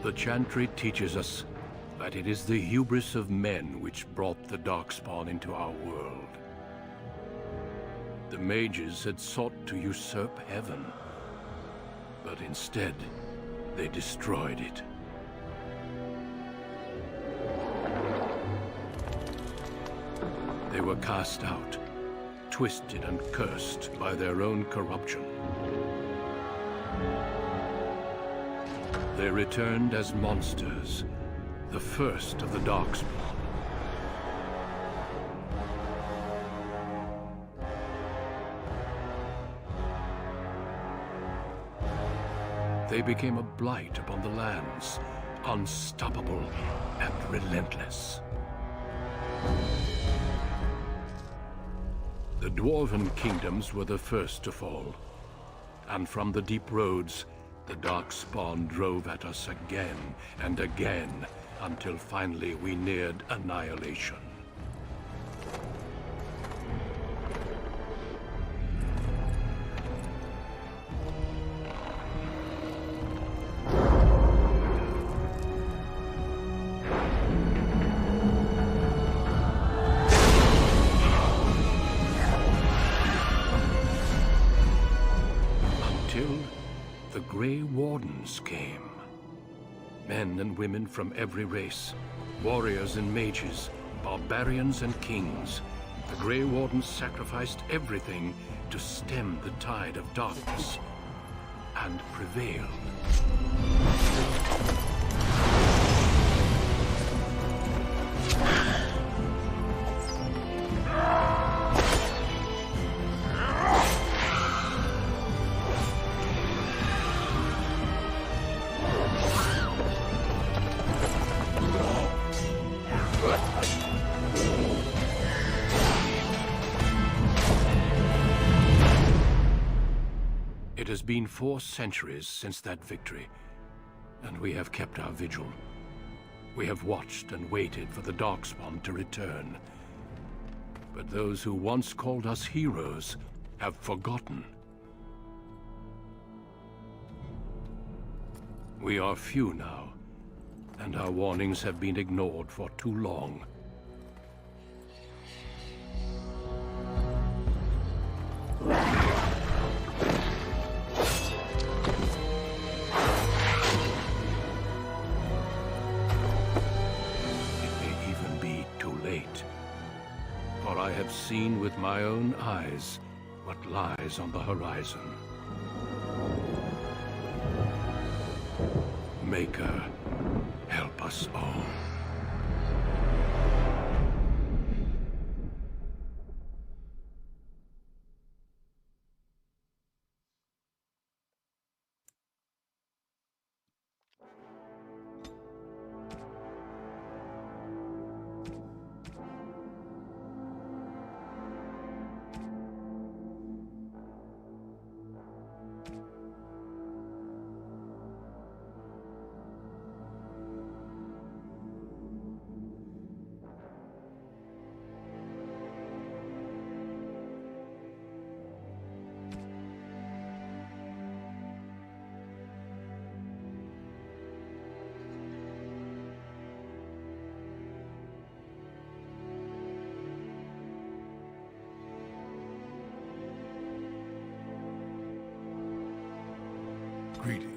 The Chantry teaches us that it is the hubris of men which brought the Darkspawn into our world. The mages had sought to usurp heaven, but instead, they destroyed it. They were cast out, twisted and cursed by their own corruption. They returned as monsters, the first of the Darkspawn. They became a blight upon the lands, unstoppable and relentless. The Dwarven kingdoms were the first to fall, and from the deep roads, the Darkspawn drove at us again and again, until finally we neared annihilation. The Grey Wardens came. Men and women from every race, warriors and mages, barbarians and kings. The Grey Wardens sacrificed everything to stem the tide of darkness, and prevailed. It has been 4 centuries since that victory, and we have kept our vigil. We have watched and waited for the Darkspawn to return. But those who once called us heroes have forgotten. We are few now, and our warnings have been ignored for too long. For I have seen with my own eyes what lies on the horizon. Maker, help us all. Greetings.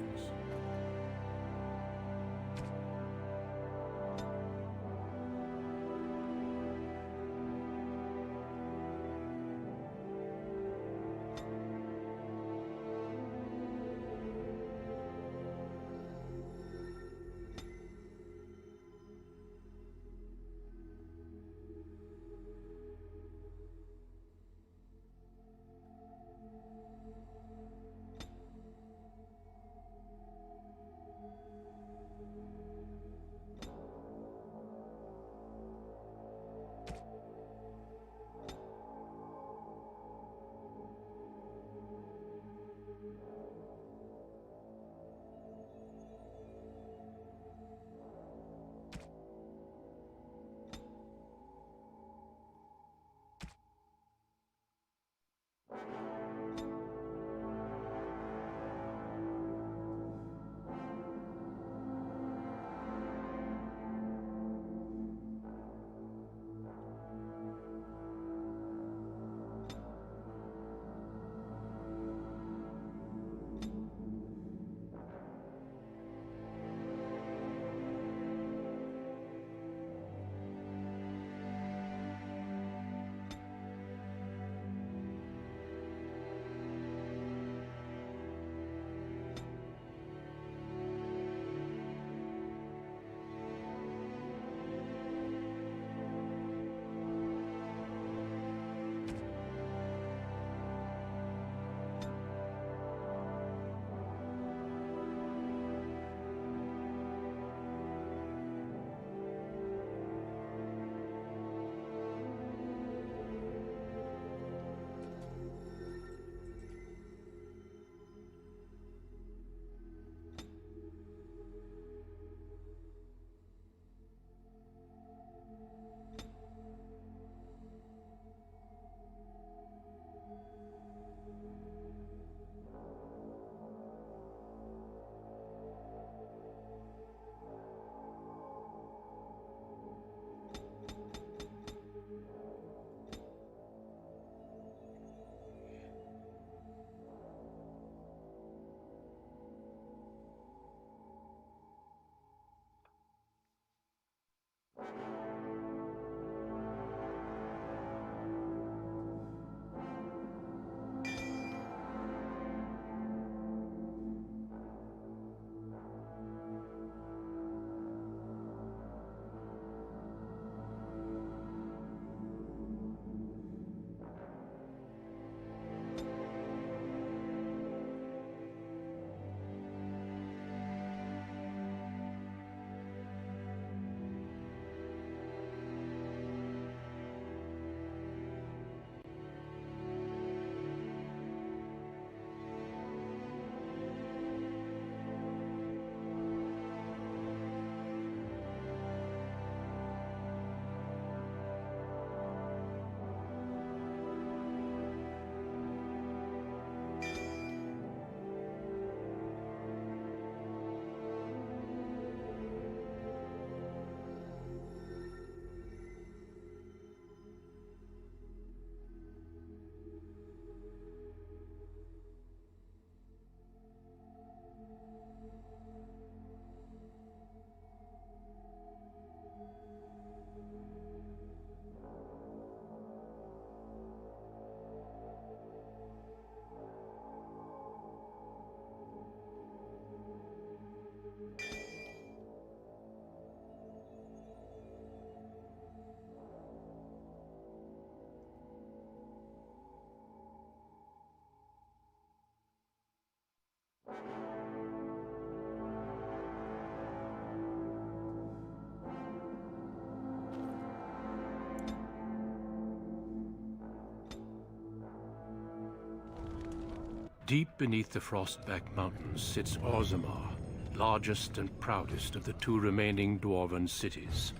Deep beneath the Frostback Mountains sits Orzammar, largest and proudest of the two remaining Dwarven cities.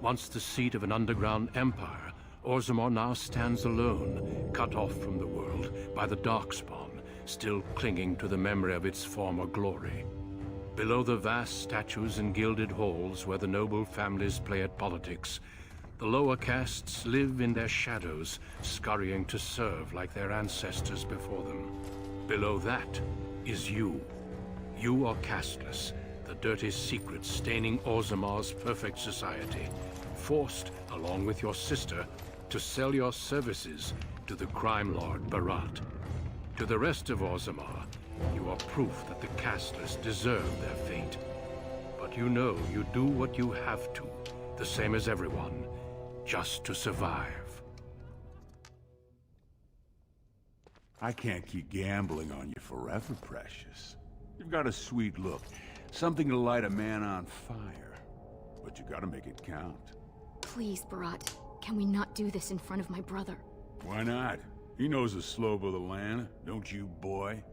Once the seat of an underground empire, Orzammar now stands alone, cut off from the world by the Darkspawn, still clinging to the memory of its former glory. Below the vast statues and gilded halls where the noble families play at politics, the lower castes live in their shadows, scurrying to serve like their ancestors before them. Below that is you. You are casteless, the dirty secret staining Orzammar's perfect society, forced, along with your sister, to sell your services to the crime lord Barat. To the rest of Orzammar, you are proof that the casteless deserve their fate. But you know you do what you have to, the same as everyone, just to survive. I can't keep gambling on you forever, Precious. You've got a sweet look, something to light a man on fire. But you gotta make it count. Please, Barat, can we not do this in front of my brother? Why not? He knows the slope of the land, don't you, boy?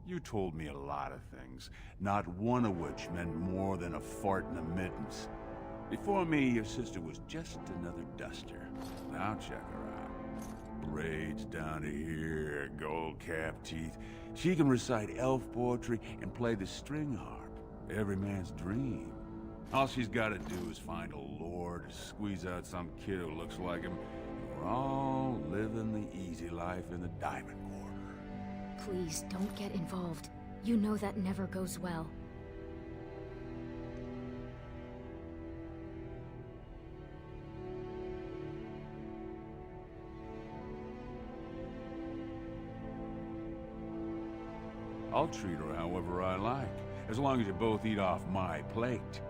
You told me a lot of things, not one of which meant more than a fart in the mittens. Before me, your sister was just another duster. Now check her out. Braids down to here, gold-capped teeth. She can recite elf poetry and play the string harp. Every man's dream. All she's gotta do is find a lord, squeeze out some kid who looks like him, and we're all living the easy life in the Diamond Quarter. Please, don't get involved. You know that never goes well. I'll treat her however I like, as long as you both eat off my plate.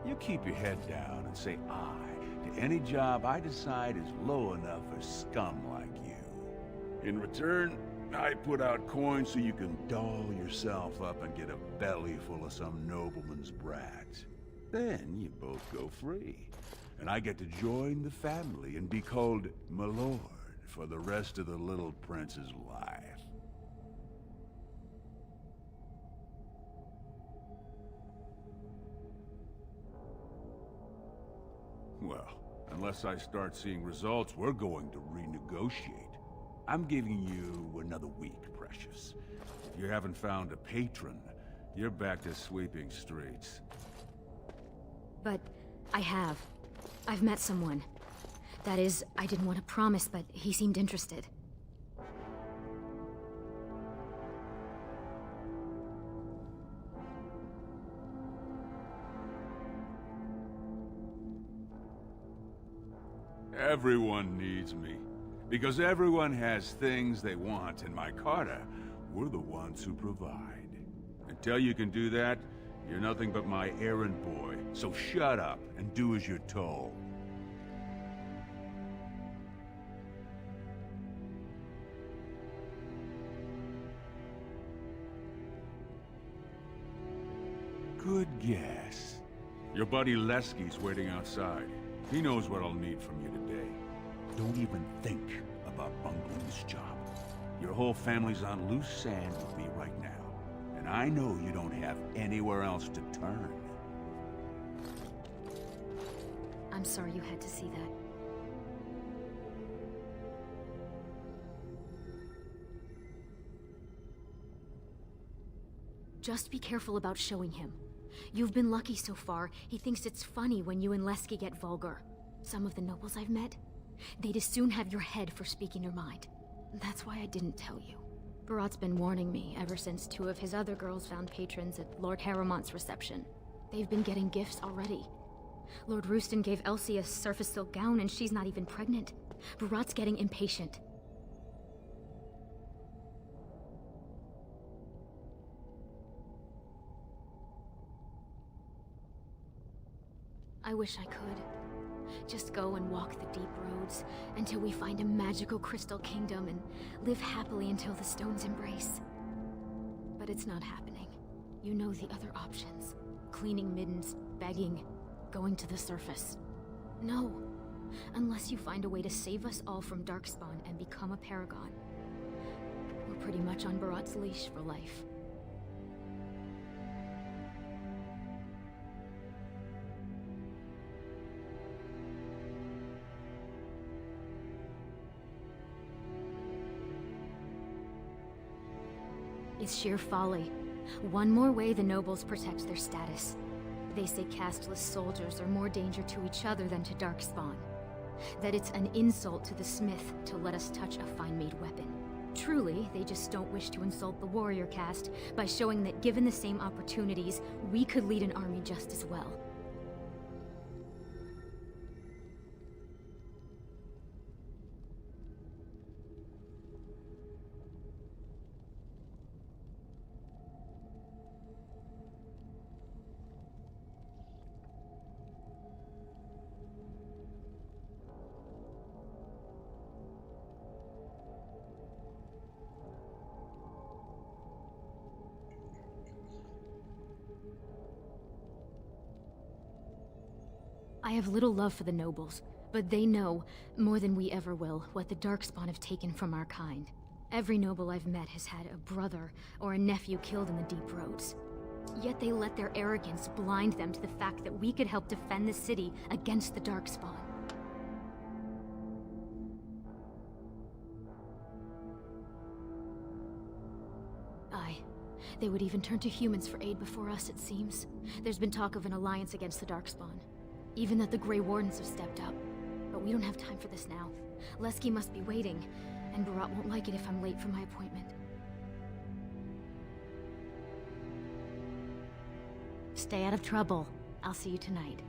You keep your head down and say aye to any job I decide is low enough for scum like you. In return, I put out coins so you can doll yourself up and get a belly full of some nobleman's brats. Then you both go free, and I get to join the family and be called my lord for the rest of the little prince's life. Well, unless I start seeing results, we're going to renegotiate. I'm giving you another week, Precious. If you haven't found a patron, you're back to sweeping streets. But I have. I've met someone. That is, I didn't want to promise, but he seemed interested. Everyone needs me. Because everyone has things they want, and my Carter, we're the ones who provide. Until you can do that, you're nothing but my errand boy. So shut up and do as you're told. Good guess. Your buddy Lesky's waiting outside. He knows what I'll need from you today. Don't even think about bungling this job. Your whole family's on loose sand with me right now. And I know you don't have anywhere else to turn. I'm sorry you had to see that. Just be careful about showing him. You've been lucky so far. He thinks it's funny when you and Lesky get vulgar. Some of the nobles I've met, they'd as soon have your head for speaking your mind. That's why I didn't tell you. Barat's been warning me ever since 2 of his other girls found patrons at Lord Harrowmont's reception. They've been getting gifts already. Lord Rooston gave Elsie a surface silk gown and she's not even pregnant. Barat's getting impatient. I wish I could. Just go and walk the deep roads until we find a magical crystal kingdom and live happily until the stones embrace. But it's not happening. You know the other options. Cleaning middens, begging, going to the surface. No. Unless you find a way to save us all from Darkspawn and become a Paragon. We're pretty much on Barat's leash for life. It's sheer folly. One more way the nobles protect their status. They say casteless soldiers are more danger to each other than to Darkspawn. That it's an insult to the smith to let us touch a fine-made weapon. Truly, they just don't wish to insult the warrior caste by showing that given the same opportunities, we could lead an army just as well. I have little love for the nobles, but they know, more than we ever will, what the Darkspawn have taken from our kind. Every noble I've met has had a brother or a nephew killed in the deep roads. Yet they let their arrogance blind them to the fact that we could help defend the city against the Darkspawn. Aye. They would even turn to humans for aid before us, it seems. There's been talk of an alliance against the Darkspawn. Even that the Grey Wardens have stepped up. But we don't have time for this now. Lesky must be waiting, and Barat won't like it if I'm late for my appointment. Stay out of trouble. I'll see you tonight.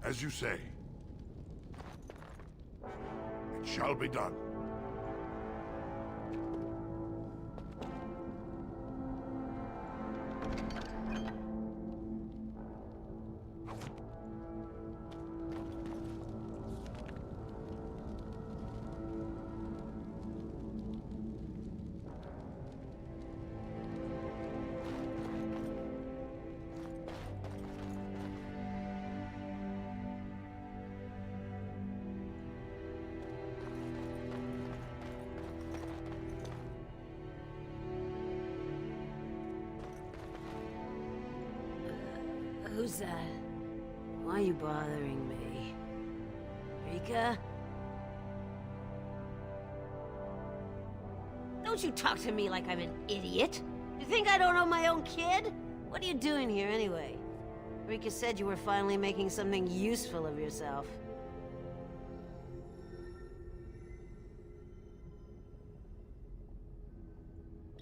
As you say. It shall be done. Who's that? Why are you bothering me? Rika? Don't you talk to me like I'm an idiot! You think I don't know my own kid? What are you doing here anyway? Rika said you were finally making something useful of yourself.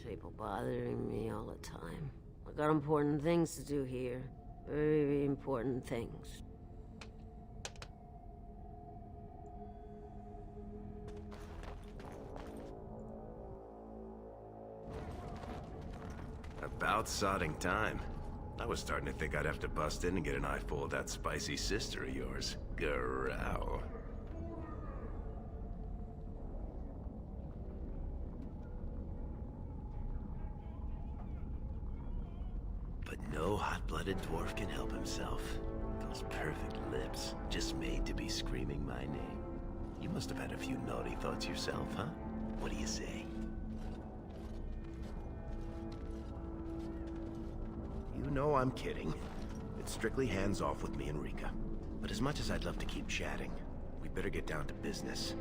People bothering me all the time. I got important things to do here. Very important things. About sodding time. I was starting to think I'd have to bust in and get an eyeful of that spicy sister of yours. Growl. But no hot-blooded dwarf can help himself. Those perfect lips, just made to be screaming my name. You must have had a few naughty thoughts yourself, huh? What do you say? You know I'm kidding. It's strictly hands off with me and Rika. But as much as I'd love to keep chatting, we better get down to business.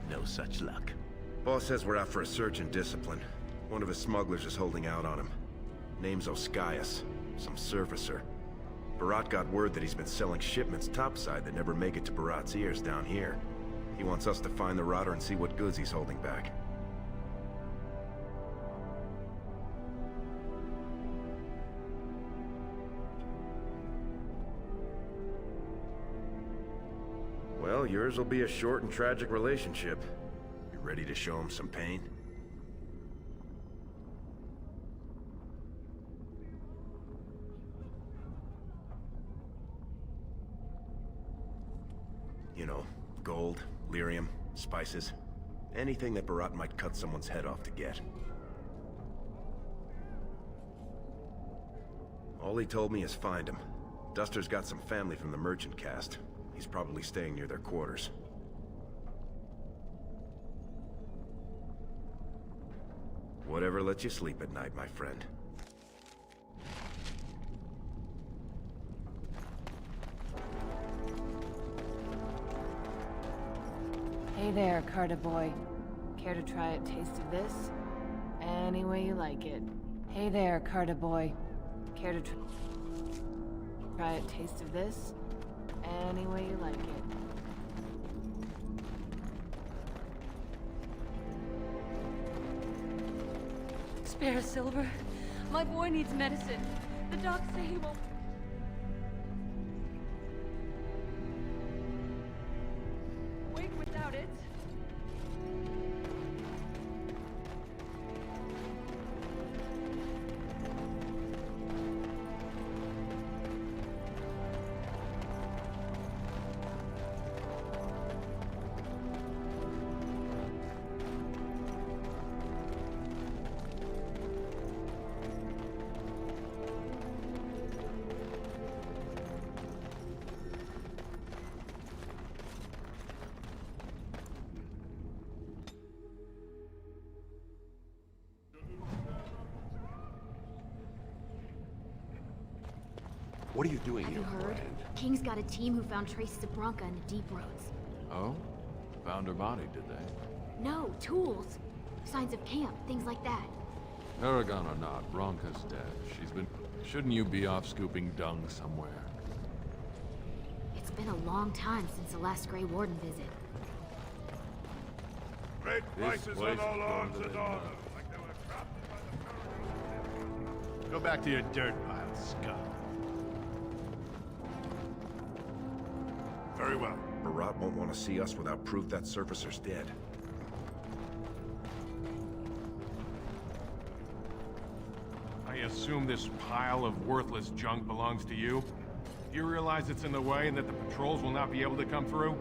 No such luck. Boss says we're out for a search and discipline. One of his smugglers is holding out on him. Name's Oskias, some servicer. Barat got word that he's been selling shipments topside that never make it to Barat's ears down here. He wants us to find the rotter and see what goods he's holding back. Well, yours will be a short and tragic relationship. You ready to show him some pain? You know, gold, lyrium, spices. Anything that Barat might cut someone's head off to get. All he told me is find him. Duster's got some family from the merchant caste. He's probably staying near their quarters. Whatever lets you sleep at night, my friend. Hey there, Carter boy. Care to try a taste of this? Any way you like it. Hey there, Carter boy. Care to try a taste of this? Any way you like it. Spare Silver. My boy needs medicine. The docs say he won't. Wake without it. What are you doing Have here, you heard? Brian? King's got a team who found traces of Bronca in the deep roads. Oh? Found her body, did they? No, tools. Signs of camp, things like that. Paragon or not, Bronca's dead. She's been... Shouldn't you be off scooping dung somewhere? It's been a long time since the last Grey Warden visit. Great This prices place on all is arms going and to armor, be like they were crafted by the Go back to your dirt pile, scum. Very well. Barat won't want to see us without proof that surfacer's dead. I assume this pile of worthless junk belongs to you? You realize it's in the way and that the patrols will not be able to come through?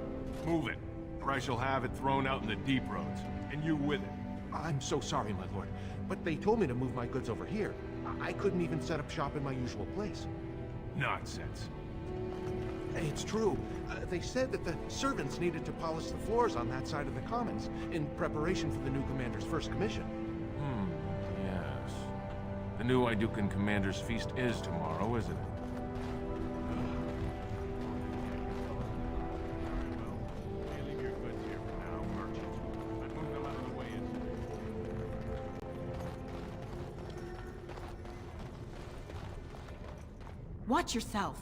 Move it, or I shall have it thrown out in the deep roads, and you with it. I'm so sorry, my lord, but they told me to move my goods over here. I couldn't even set up shop in my usual place. Nonsense. It's true. They said that the servants needed to polish the floors on that side of the commons in preparation for the new commander's first commission. Yes. The new Idukan Commander's Feast is tomorrow, isn't it? Leave your goods here for now, merchant. I've moved them out of the way into... Watch yourself.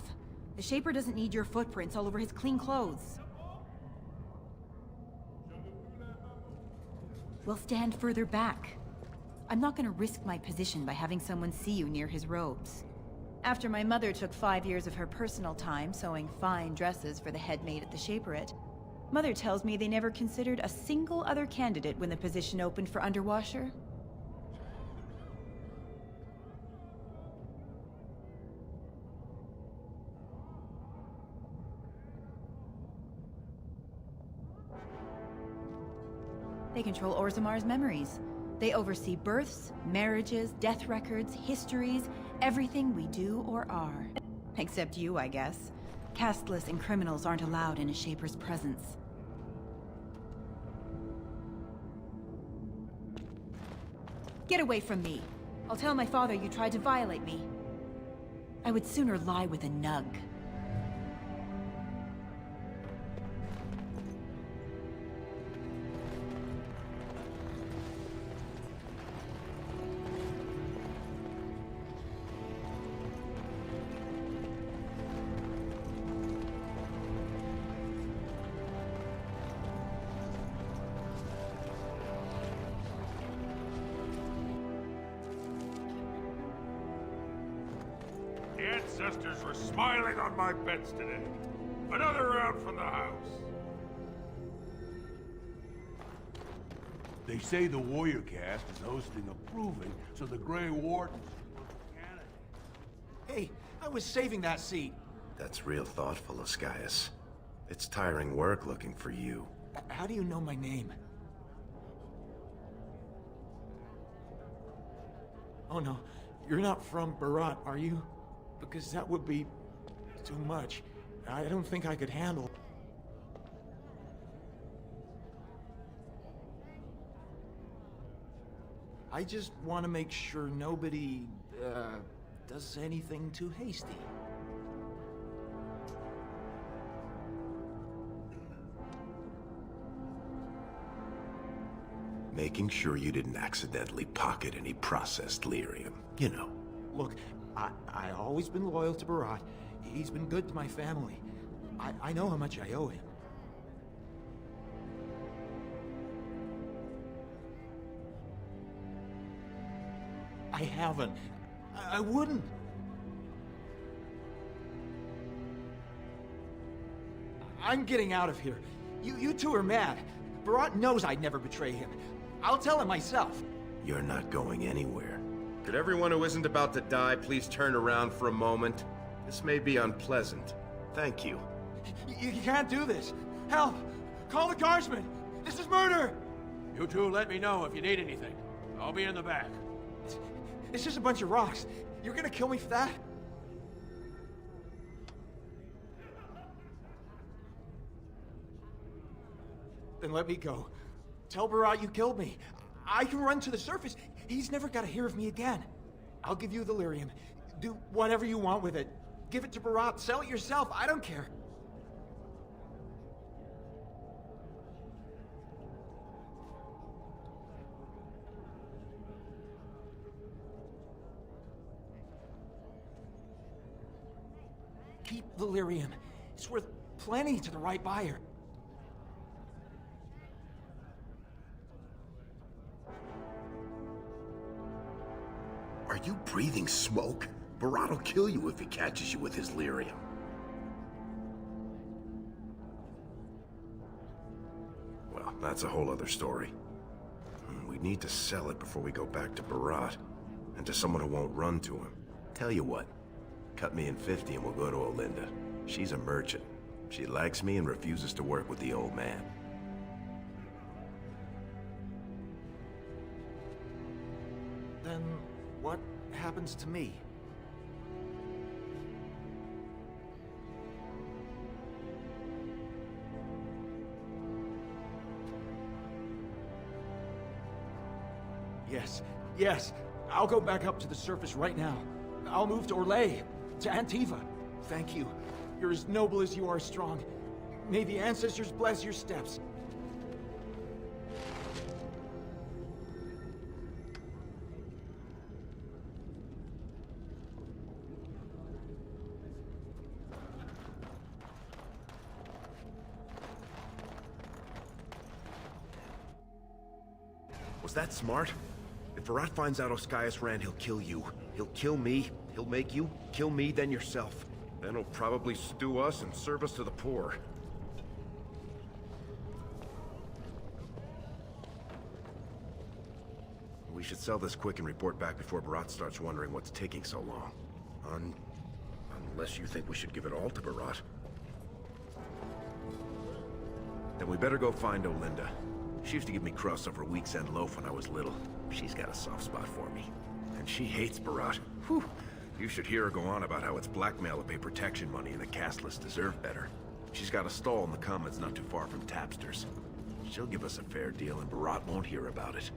The Shaper doesn't need your footprints all over his clean clothes. We'll stand further back. I'm not gonna risk my position by having someone see you near his robes. After my mother took 5 years of her personal time sewing fine dresses for the head maid at the Shaperate, Mother tells me they never considered a single other candidate when the position opened for underwasher. They control Orzamar's memories. They oversee births, marriages, death records, histories, everything we do or are. Except you, I guess. Casteless and criminals aren't allowed in a Shaper's presence. Get away from me. I'll tell my father you tried to violate me. I would sooner lie with a nug. The ancestors were smiling on my beds today. Another round from the house. They say the Warrior Cast is hosting a proving, so the Grey Wardens... Hey, I was saving that seat. That's real thoughtful, Oscaius. It's tiring work looking for you. How do you know my name? Oh no, you're not from Barat, are you? Because that would be too much. I don't think I could handle. I just want to make sure nobody, does anything too hasty. Making sure you didn't accidentally pocket any processed lyrium. You know. Look, I always been loyal to Barat. He's been good to my family. I know how much I owe him. I haven't. I wouldn't. I'm getting out of here. You two are mad. Barat knows I'd never betray him. I'll tell him myself. You're not going anywhere. Could everyone who isn't about to die please turn around for a moment? This may be unpleasant. Thank you. You can't do this. Help! Call the guardsmen! This is murder! You two let me know if you need anything. I'll be in the back. It's just a bunch of rocks. You're gonna kill me for that? Then let me go. Tell Barat you killed me. I can run to the surface. He's never got to hear of me again. I'll give you the lyrium. Do whatever you want with it. Give it to Barat. Sell it yourself. I don't care. Keep the lyrium. It's worth plenty to the right buyer. Are you breathing smoke? Barat will kill you if he catches you with his lyrium. Well, that's a whole other story. We need to sell it before we go back to Barat, and to someone who won't run to him. Tell you what, cut me in 50 and we'll go to Olinda. She's a merchant. She likes me and refuses to work with the old man. Then what happens to me? Yes. I'll go back up to the surface right now. I'll move to Orlais, to Antiva. Thank you. You're as noble as you are strong. May the ancestors bless your steps. Was that smart? If Barat finds out Oscaius ran, he'll kill you. He'll kill me. He'll make you kill me, then yourself. Then he'll probably stew us and serve us to the poor. We should sell this quick and report back before Barat starts wondering what's taking so long. Unless you think we should give it all to Barat. Then we better go find Olinda. She used to give me crusts over a week's end loaf when I was little. She's got a soft spot for me. And she hates Barat. Whew. You should hear her go on about how it's blackmail to pay protection money and the castless deserve better. She's got a stall in the commons not too far from Tapster's. She'll give us a fair deal and Barat won't hear about it.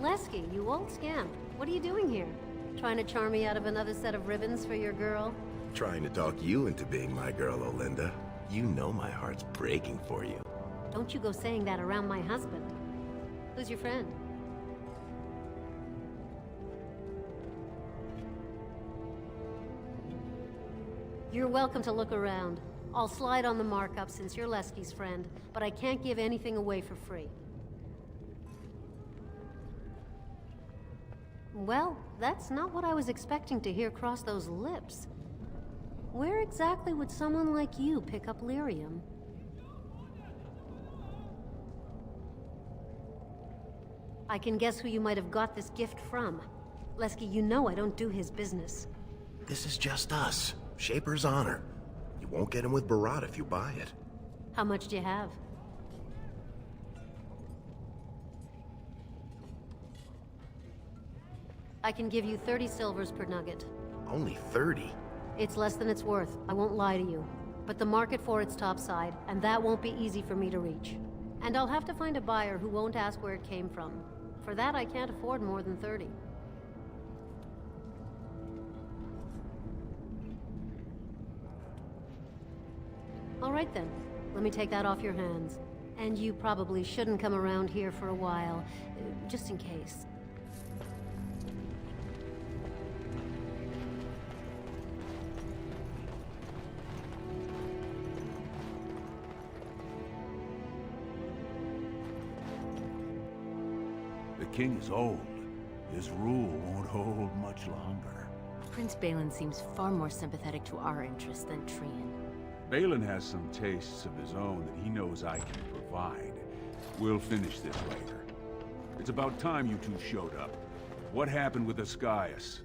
Lesky, you old scamp. What are you doing here? Trying to charm me out of another set of ribbons for your girl? Trying to talk you into being my girl, Olinda. You know my heart's breaking for you. Don't you go saying that around my husband. Who's your friend? You're welcome to look around. I'll slide on the markup since you're Lesky's friend, but I can't give anything away for free. Well, that's not what I was expecting to hear cross those lips. Where exactly would someone like you pick up lyrium? I can guess who you might have got this gift from. Lesky, you know I don't do his business. This is just us. Shaper's honor. You won't get him with Barat if you buy it. How much do you have? I can give you 30 silvers per nugget. Only 30? It's less than it's worth, I won't lie to you. But the market for it's topside, and that won't be easy for me to reach. And I'll have to find a buyer who won't ask where it came from. For that, I can't afford more than 30. All right then, let me take that off your hands. And you probably shouldn't come around here for a while, just in case. The king is old. His rule won't hold much longer. Prince Balin seems far more sympathetic to our interests than Trian. Balin has some tastes of his own that he knows I can provide. We'll finish this later. It's about time you two showed up. What happened with Ascaius?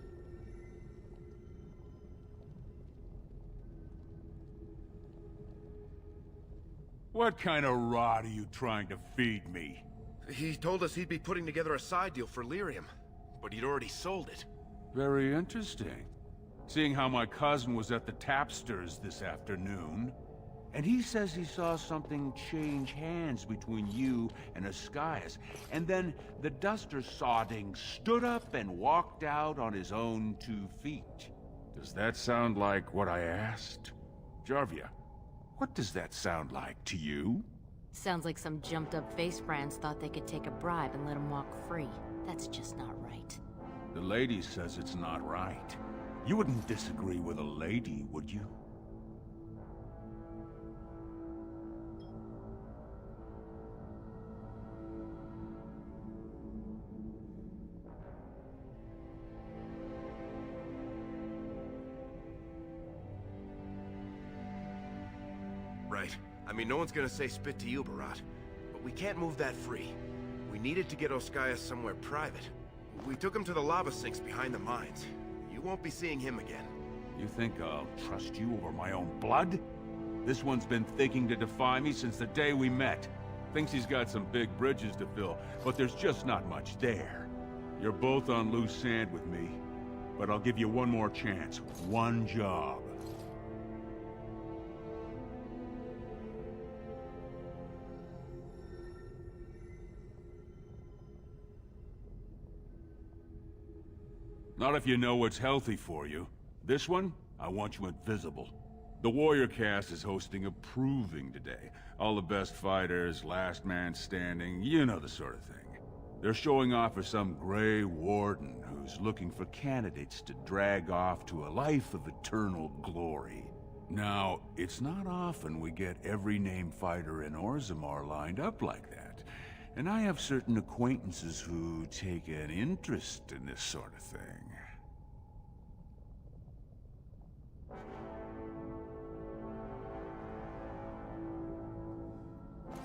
What kind of rot are you trying to feed me? He told us he'd be putting together a side deal for lyrium, but he'd already sold it. Very interesting. Seeing how my cousin was at the tapsters this afternoon. And he says he saw something change hands between you and Ascaius. And then the duster sodding stood up and walked out on his own 2 feet. Does that sound like what I asked? Jarvia, what does that sound like to you? Sounds like some jumped-up face brands thought they could take a bribe and let him walk free. That's just not right. The lady says it's not right. You wouldn't disagree with a lady, would you? Right. I mean, no one's gonna say spit to you, Barat. But we can't move that free. We needed to get Ascaius somewhere private. We took him to the lava sinks behind the mines. You won't be seeing him again. You think I'll trust you over my own blood? This one's been thinking to defy me since the day we met. Thinks he's got some big bridges to fill, but there's just not much there. You're both on loose sand with me, but I'll give you one more chance. One job. Not if you know what's healthy for you. This one, I want you invisible. The warrior cast is hosting a proving today. All the best fighters, last man standing, you know the sort of thing. They're showing off for some Grey Warden who's looking for candidates to drag off to a life of eternal glory. Now, it's not often we get every named fighter in Orzammar lined up like that. And I have certain acquaintances who take an interest in this sort of thing.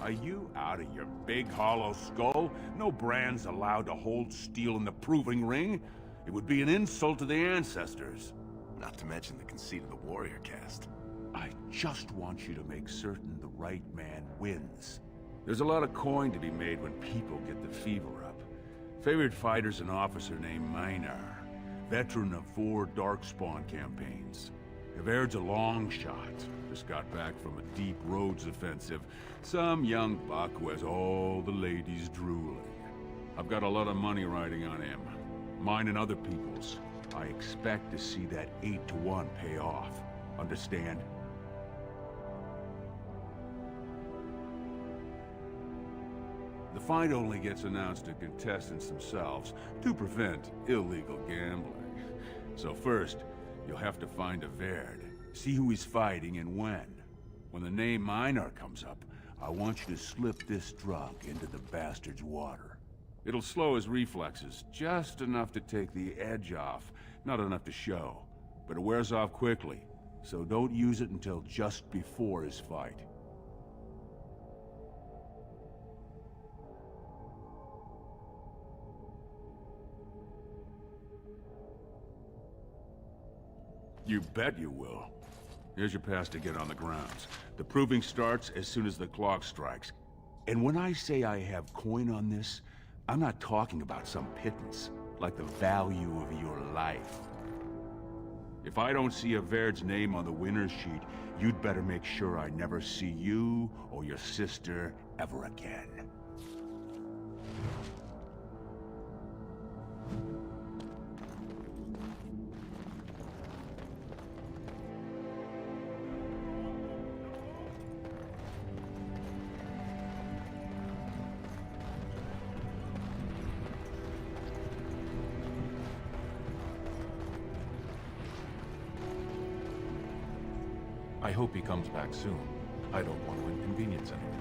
Are you out of your big hollow skull? No brand's allowed to hold steel in the proving ring. It would be an insult to the ancestors. Not to mention the conceit of the warrior cast. I just want you to make certain the right man wins. There's a lot of coin to be made when people get the fever up. Favorite fighter's an officer named Minar, veteran of 4 Darkspawn campaigns. Kaverd's a long shot. Just got back from a deep roads offensive. Some young buck who has all the ladies drooling. I've got a lot of money riding on him. Mine and other people's. I expect to see that 8-to-1 pay off. Understand? The fight only gets announced to contestants themselves to prevent illegal gambling. So first, you'll have to find a Verd, see who he's fighting and when. When the name Minor comes up, I want you to slip this drug into the bastard's water. It'll slow his reflexes, just enough to take the edge off, not enough to show. But it wears off quickly, so don't use it until just before his fight. You bet you will. Here's your pass to get on the grounds. The proving starts as soon as the clock strikes. And when I say I have coin on this, I'm not talking about some pittance, like the value of your life. If I don't see a Verd's name on the winner's sheet, you'd better make sure I never see you or your sister ever again. I hope he comes back soon. I don't want to inconvenience anyone.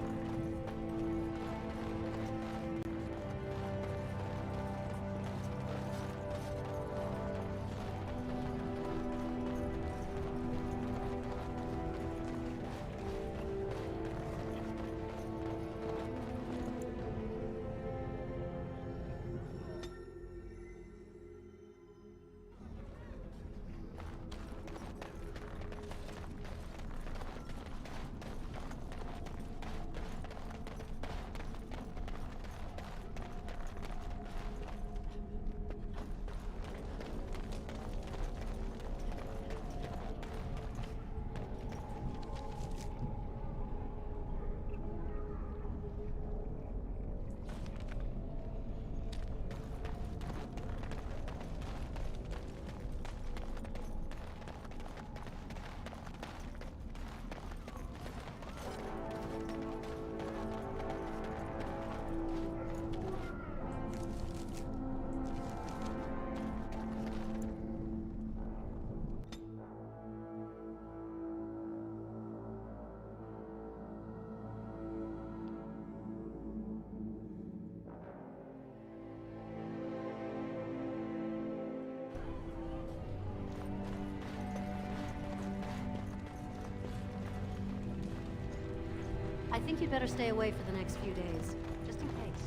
I think you'd better stay away for the next few days, just in case.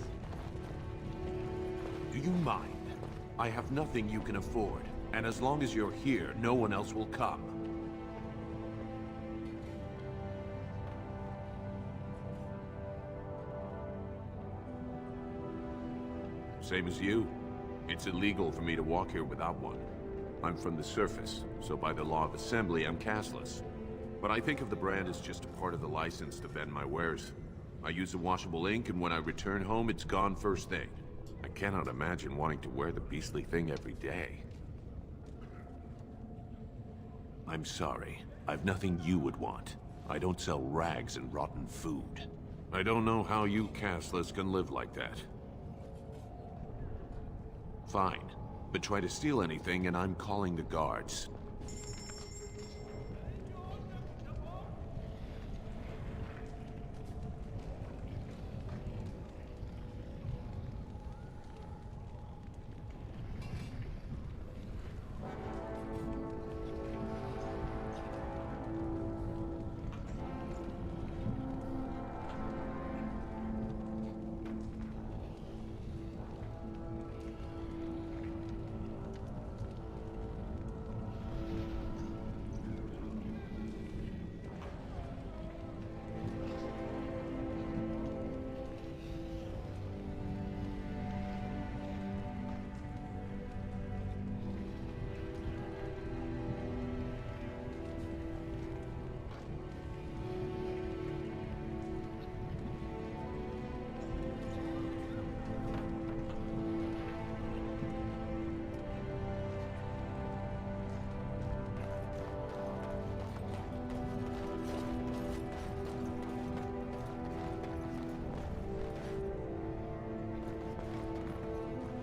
Do you mind? I have nothing you can afford, and as long as you're here, no one else will come. Same as you. It's illegal for me to walk here without one. I'm from the surface, so by the law of assembly, I'm cashless. But I think of the brand as just a part of the license to vend my wares. I use a washable ink, and when I return home, it's gone first thing. I cannot imagine wanting to wear the beastly thing every day. I'm sorry. I've nothing you would want. I don't sell rags and rotten food. I don't know how you cashless can live like that. Fine. But try to steal anything, and I'm calling the guards.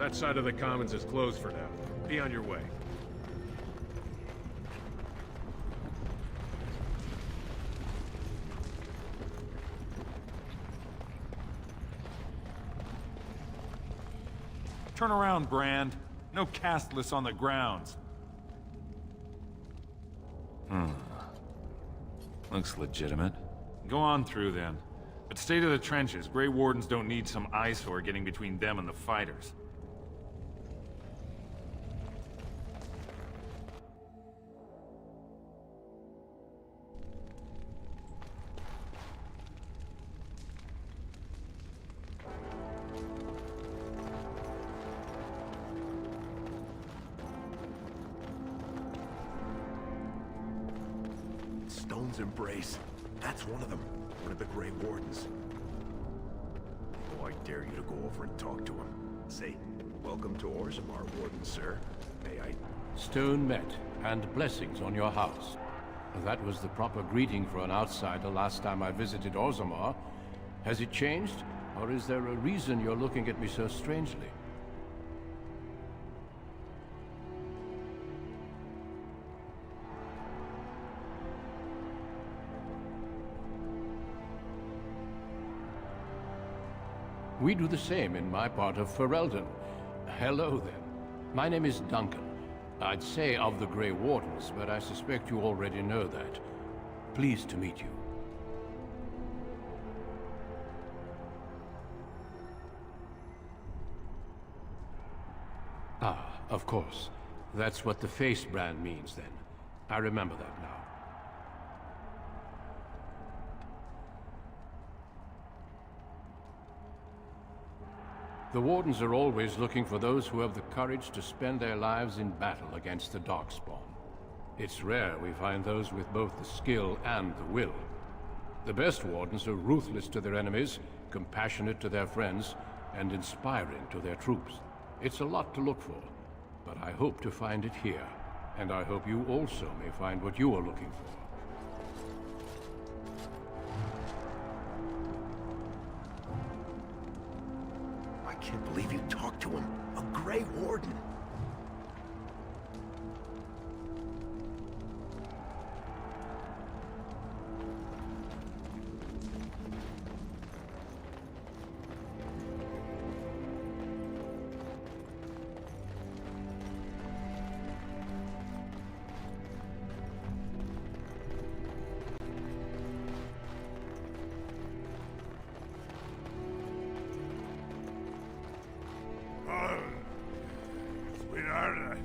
That side of the Commons is closed for now. Be on your way. Turn around, Brand. No castless on the grounds. Looks legitimate. Go on through, then. But stay to the trenches. Grey Wardens don't need some eyesore getting between them and the fighters. Stone's Embrace. That's one of them. One of the Grey Wardens. Oh, I dare you to go over and talk to him. Say, welcome to Orzammar, Warden, sir. May I? Stone met, and blessings on your house. That was the proper greeting for an outsider last time I visited Orzammar. Has it changed, or is there a reason you're looking at me so strangely? We do the same in my part of Ferelden. Hello, then. My name is Duncan. I'd say of the Grey Wardens, but I suspect you already know that. Pleased to meet you. Ah, of course. That's what the face brand means, then. I remember that now. The Wardens are always looking for those who have the courage to spend their lives in battle against the Darkspawn. It's rare we find those with both the skill and the will. The best Wardens are ruthless to their enemies, compassionate to their friends, and inspiring to their troops. It's a lot to look for, but I hope to find it here, and I hope you also may find what you are looking for. I can't believe you talked to him. A Grey Warden. Sweetheart,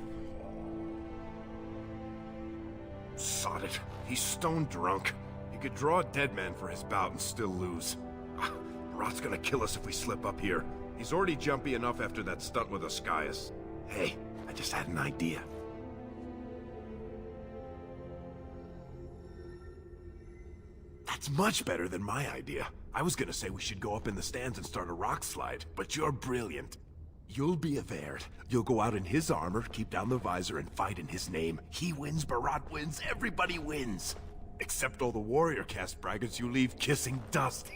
Sod it. He's stone drunk. He could draw a dead man for his bout and still lose. Rot's gonna kill us if we slip up here. He's already jumpy enough after that stunt with Oscius. Hey, I just had an idea. That's much better than my idea. I was gonna say we should go up in the stands and start a rock slide, but you're brilliant. You'll be a Verd. You'll go out in his armor, keep down the visor, and fight in his name. He wins, Barat wins, everybody wins. Except all the warrior caste braggarts you leave kissing dust.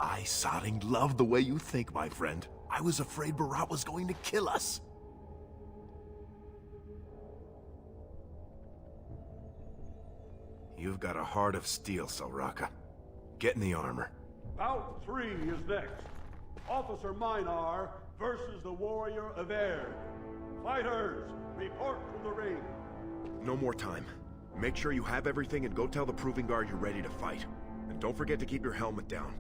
I, Sodding, love the way you think, my friend. I was afraid Barat was going to kill us. You've got a heart of steel, Selraka. Get in the armor. Bout 3 is next. Officer Minar versus the warrior Aver. Fighters, report to the ring. No more time. Make sure you have everything and go tell the Proving Guard you're ready to fight. And don't forget to keep your helmet down.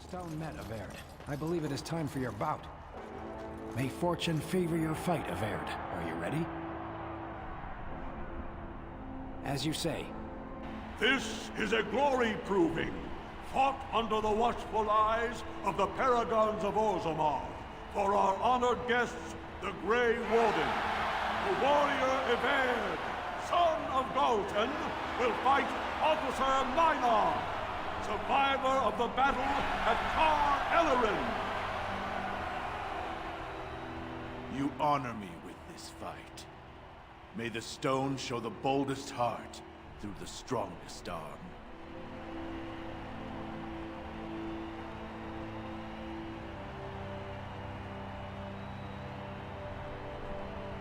stone met, Averd. I believe it is time for your bout. May fortune favor your fight, Averd. Are you ready? As you say. This is a glory proving, fought under the watchful eyes of the paragons of Orzammar, for our honored guests, the Grey Warden. The warrior Everd, son of Galton, will fight Officer Minar, survivor of the battle at Tar Ellerin. You honor me with this fight. May the stone show the boldest heart through the strongest arm.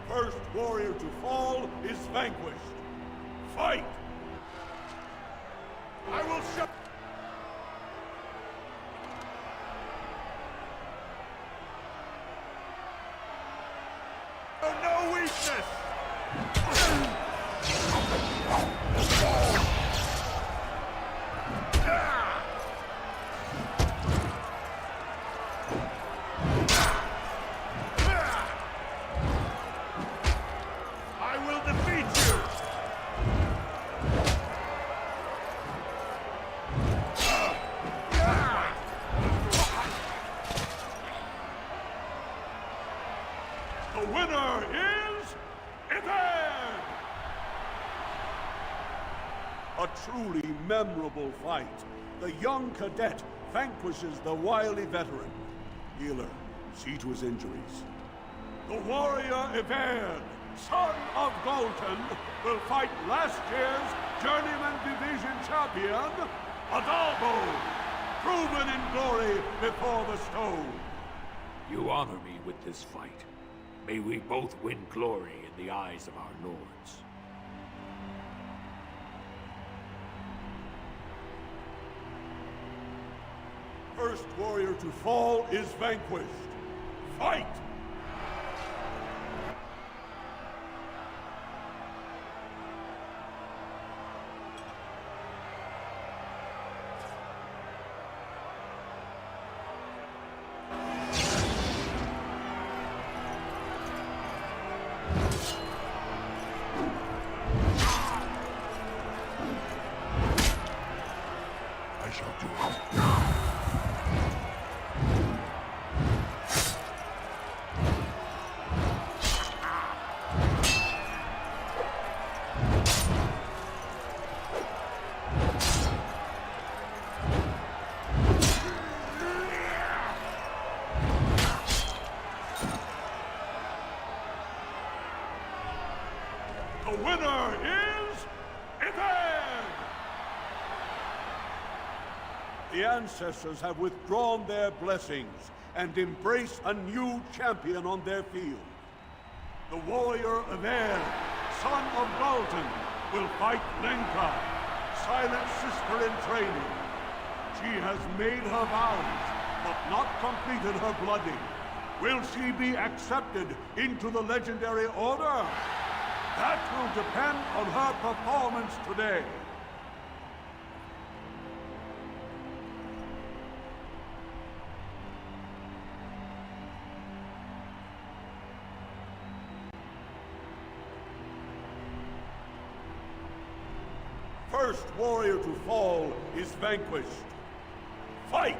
First warrior to fall is vanquished. Fight! I will show... No weakness! I will defeat you! The winner is... Everd! A truly memorable fight. The young cadet vanquishes the wily veteran. Healer, see to his injuries. The warrior Everd, son of Galton, will fight last year's Journeyman Division champion, Adalbo, proven in glory before the stone. You honor me with this fight. May we both win glory in the eyes of our lords. First warrior to fall is vanquished. Fight! I shall do it. The winner is... Everd! The ancestors have withdrawn their blessings and embrace a new champion on their field. The warrior Everd, son of Galton, will fight Lenka, silent sister in training. She has made her vows, but not completed her blooding. Will she be accepted into the legendary order? That will depend on her performance today. First warrior to fall is vanquished. Fight!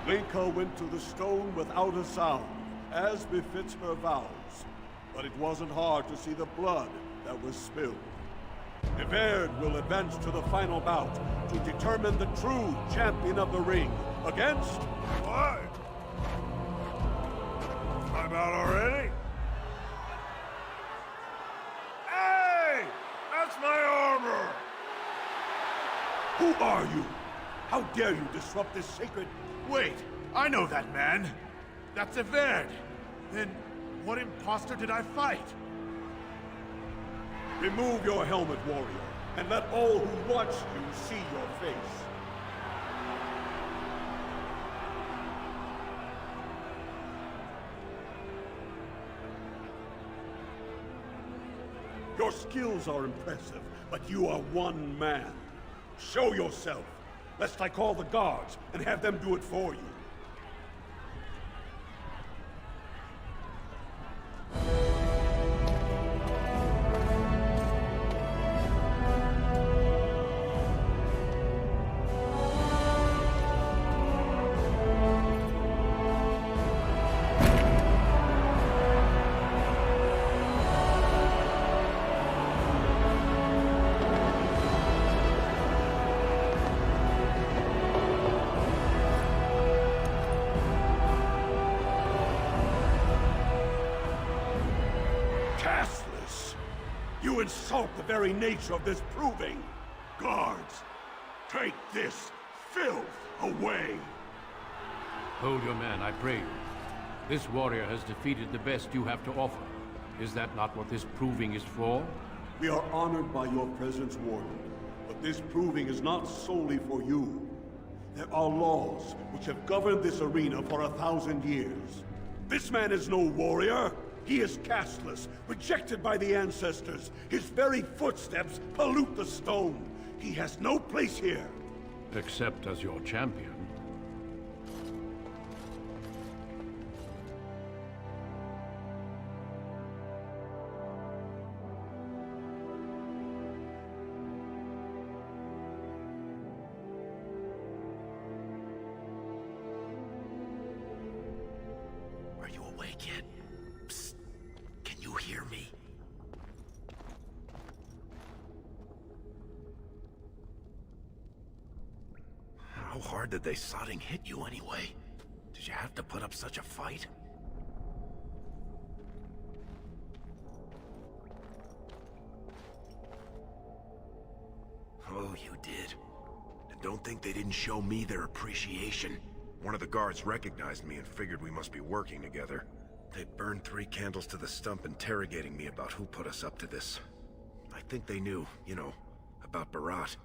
Linka went to the stone without a sound, as befits her vows. But it wasn't hard to see the blood that was spilled. Everd will advance to the final bout to determine the true champion of the ring against... What? I'm out already? Hey! That's my armor! Who are you? How dare you disrupt this sacred... Wait, I know that man. That's Everd. Then, what imposter did I fight? Remove your helmet, warrior, and let all who watch you see your face. Your skills are impressive, but you are one man. Show yourself, lest I call the guards and have them do it for you. You insult the very nature of this proving. Guards, take this filth away. Hold your man, I pray you. This warrior has defeated the best you have to offer. Is that not what this proving is for? We are honored by your presence, Warden. But this proving is not solely for you. There are laws which have governed this arena for 1,000 years. This man is no warrior. He is casteless, rejected by the ancestors. His very footsteps pollute the stone. He has no place here. Except as your champion. Are you awake yet? Can you hear me? How hard did they sodding hit you anyway? Did you have to put up such a fight? Oh, you did. And don't think they didn't show me their appreciation. One of the guards recognized me and figured we must be working together. They burned 3 candles to the stump interrogating me about who put us up to this. I think they knew, you know, about Barat.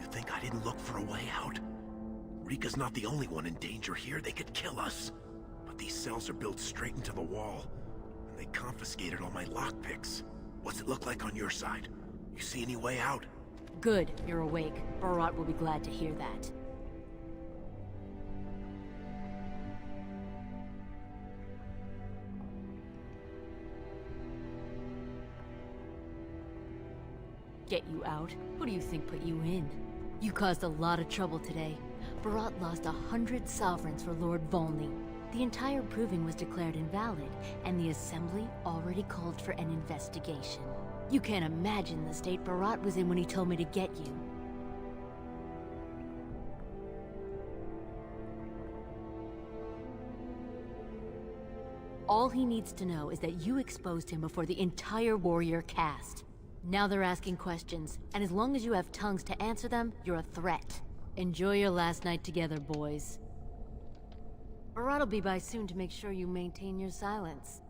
You think I didn't look for a way out? Rika's not the only one in danger here. They could kill us. But these cells are built straight into the wall. And they confiscated all my lockpicks. What's it look like on your side? You see any way out? Good, you're awake. Barat will be glad to hear that. Get you out? Who do you think put you in? You caused a lot of trouble today. Barat lost 100 sovereigns for Lord Volney. The entire proving was declared invalid, and the Assembly already called for an investigation. You can't imagine the state Barat was in when he told me to get you. All he needs to know is that you exposed him before the entire warrior caste. Now they're asking questions, and as long as you have tongues to answer them, you're a threat. Enjoy your last night together, boys. Barat will be by soon to make sure you maintain your silence.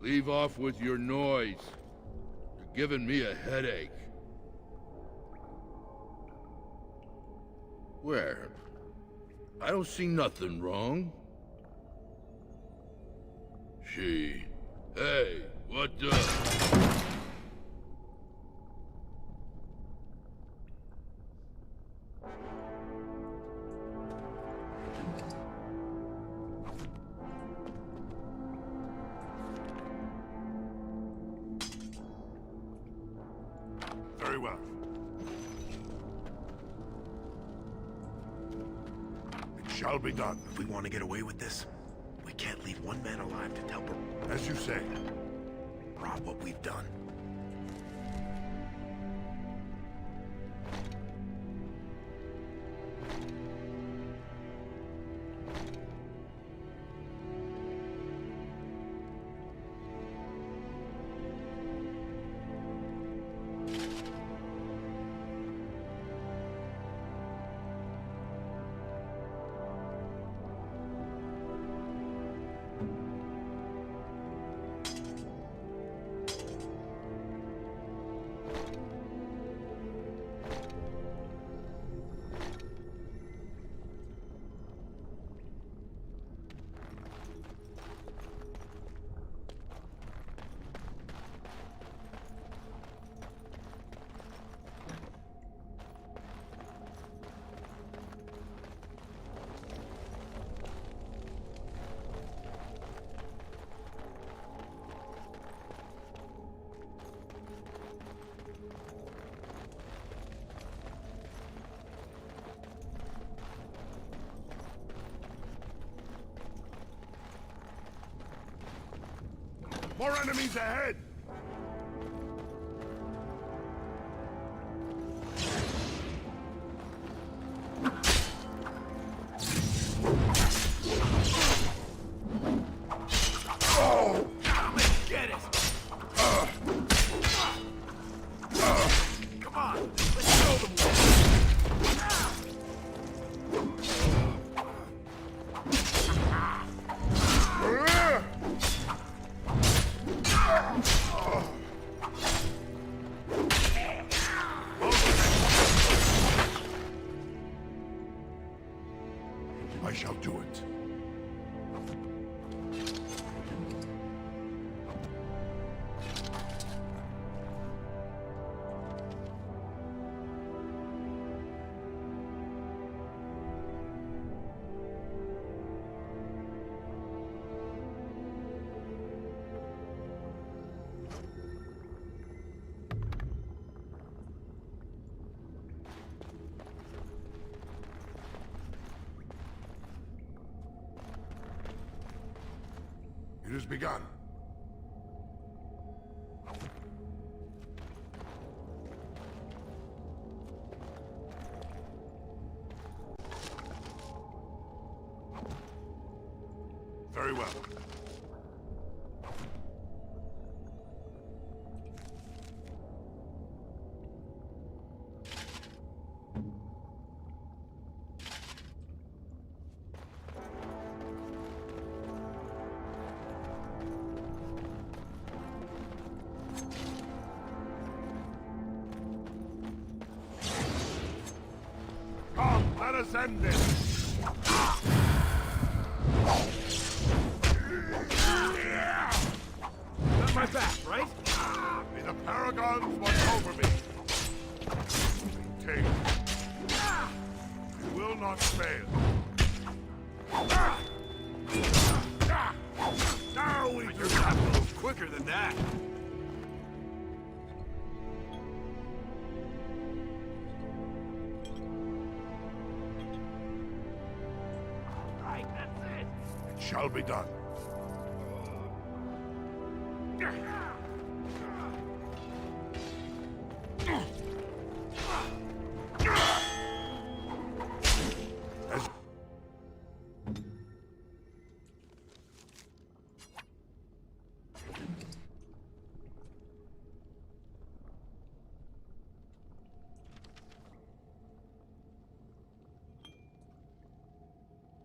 Leave off with your noise. You're giving me a headache. Where? I don't see nothing wrong. She... Hey, what the... Very well. It shall be done. If we want to get away with this, we can't leave one man alive to tell As you say. Rob what we've done. More enemies ahead! Oh! Come and get it! Come on, let's show them. I shall do it. It has begun. Very well. Come, let us end this! Got my back, right? May the Paragons watch over me. Maintain. I will not fail. Now we do have to move quicker than that. Right, that's it. It shall be done.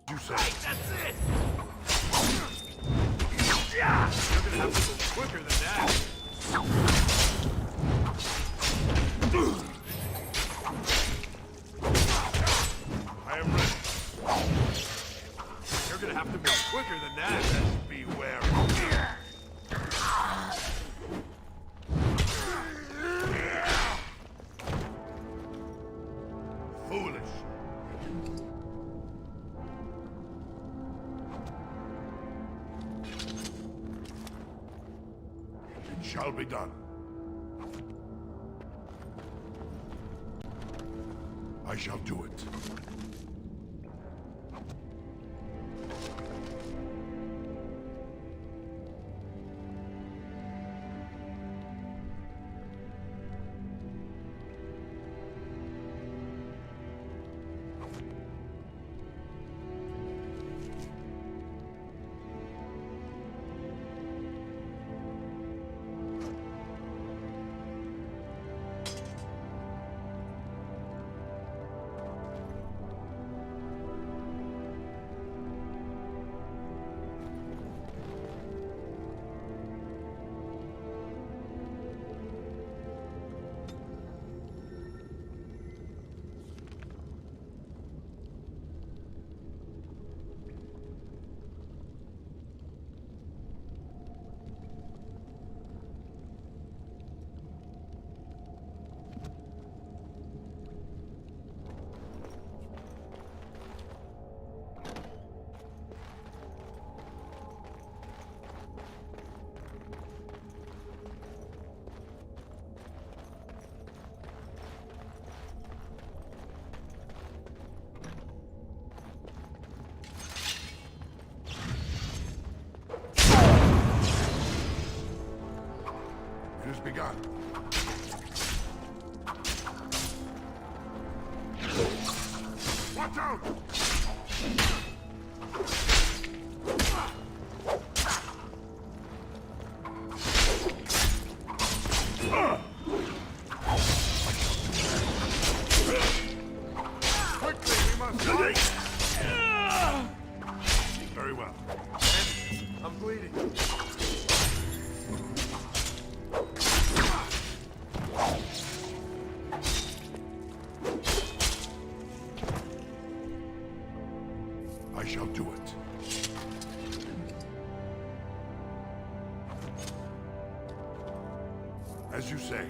You say. Right, that's it. gonna have to go quicker than that. I am ready. You're gonna have to move quicker than that. Best beware. Foolish. It shall be done. I shall do it. It has begun. Watch out! Quickly, we must fight! Very well. I'm bleeding. I shall do it. As you say.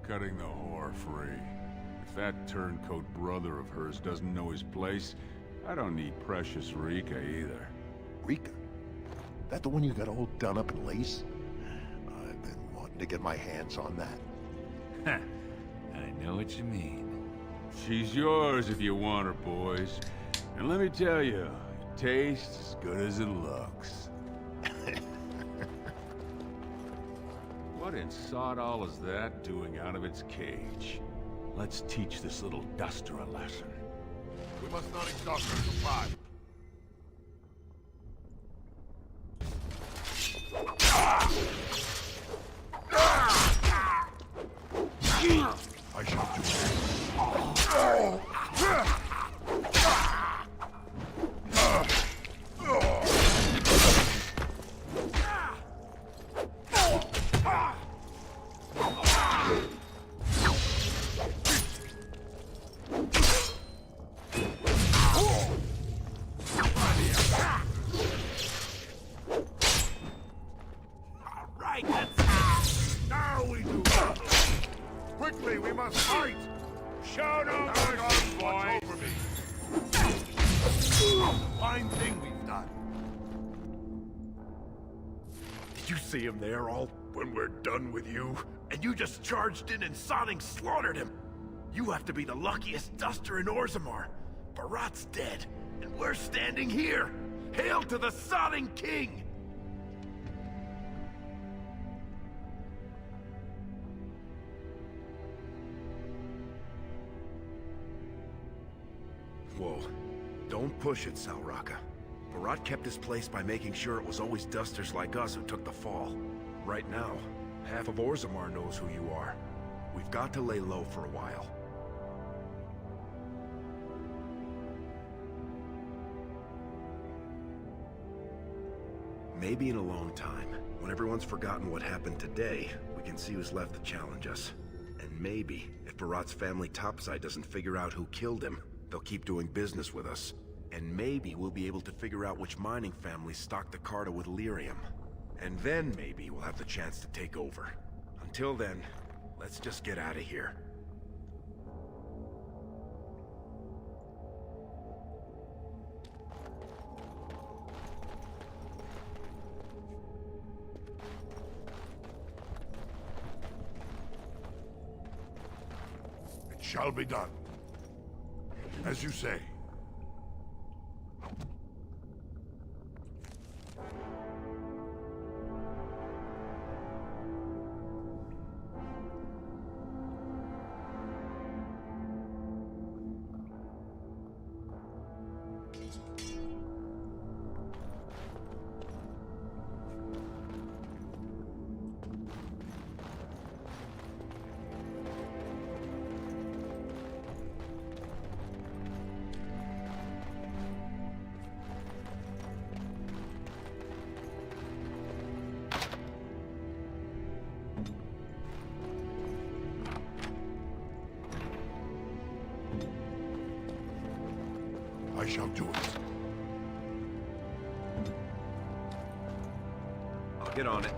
cutting the whore free. If that turncoat brother of hers doesn't know his place, I don't need precious Rika either. Rika? That the one you got all done up in lace? I've been wanting to get my hands on that. I know what you mean. She's yours if you want her, boys. And let me tell you, it tastes as good as it looks. What in sod all is that doing out of its cage? Let's teach this little duster a lesson. We must not exhaust our supply. I shall do it. Now we do it. Quickly, we must fight. Show no mercy, boys. Over me. Fine thing we've done. Did you see him there, all when we're done with you? And you just charged in and sodding slaughtered him. You have to be the luckiest duster in Orzammar. Barat's dead, and we're standing here. Hail to the sodding king! Whoa. Don't push it, Salraka. Barat kept his place by making sure it was always dusters like us who took the fall. Right now, half of Orzammar knows who you are. We've got to lay low for a while. Maybe in a long time, when everyone's forgotten what happened today, we can see who's left to challenge us. And maybe, if Barat's family topside doesn't figure out who killed him, they'll keep doing business with us. And maybe we'll be able to figure out which mining families stocked the Carta with lyrium. And then maybe we'll have the chance to take over. Until then, let's just get out of here. It shall be done. As you say. I shall do it. I'll get on it.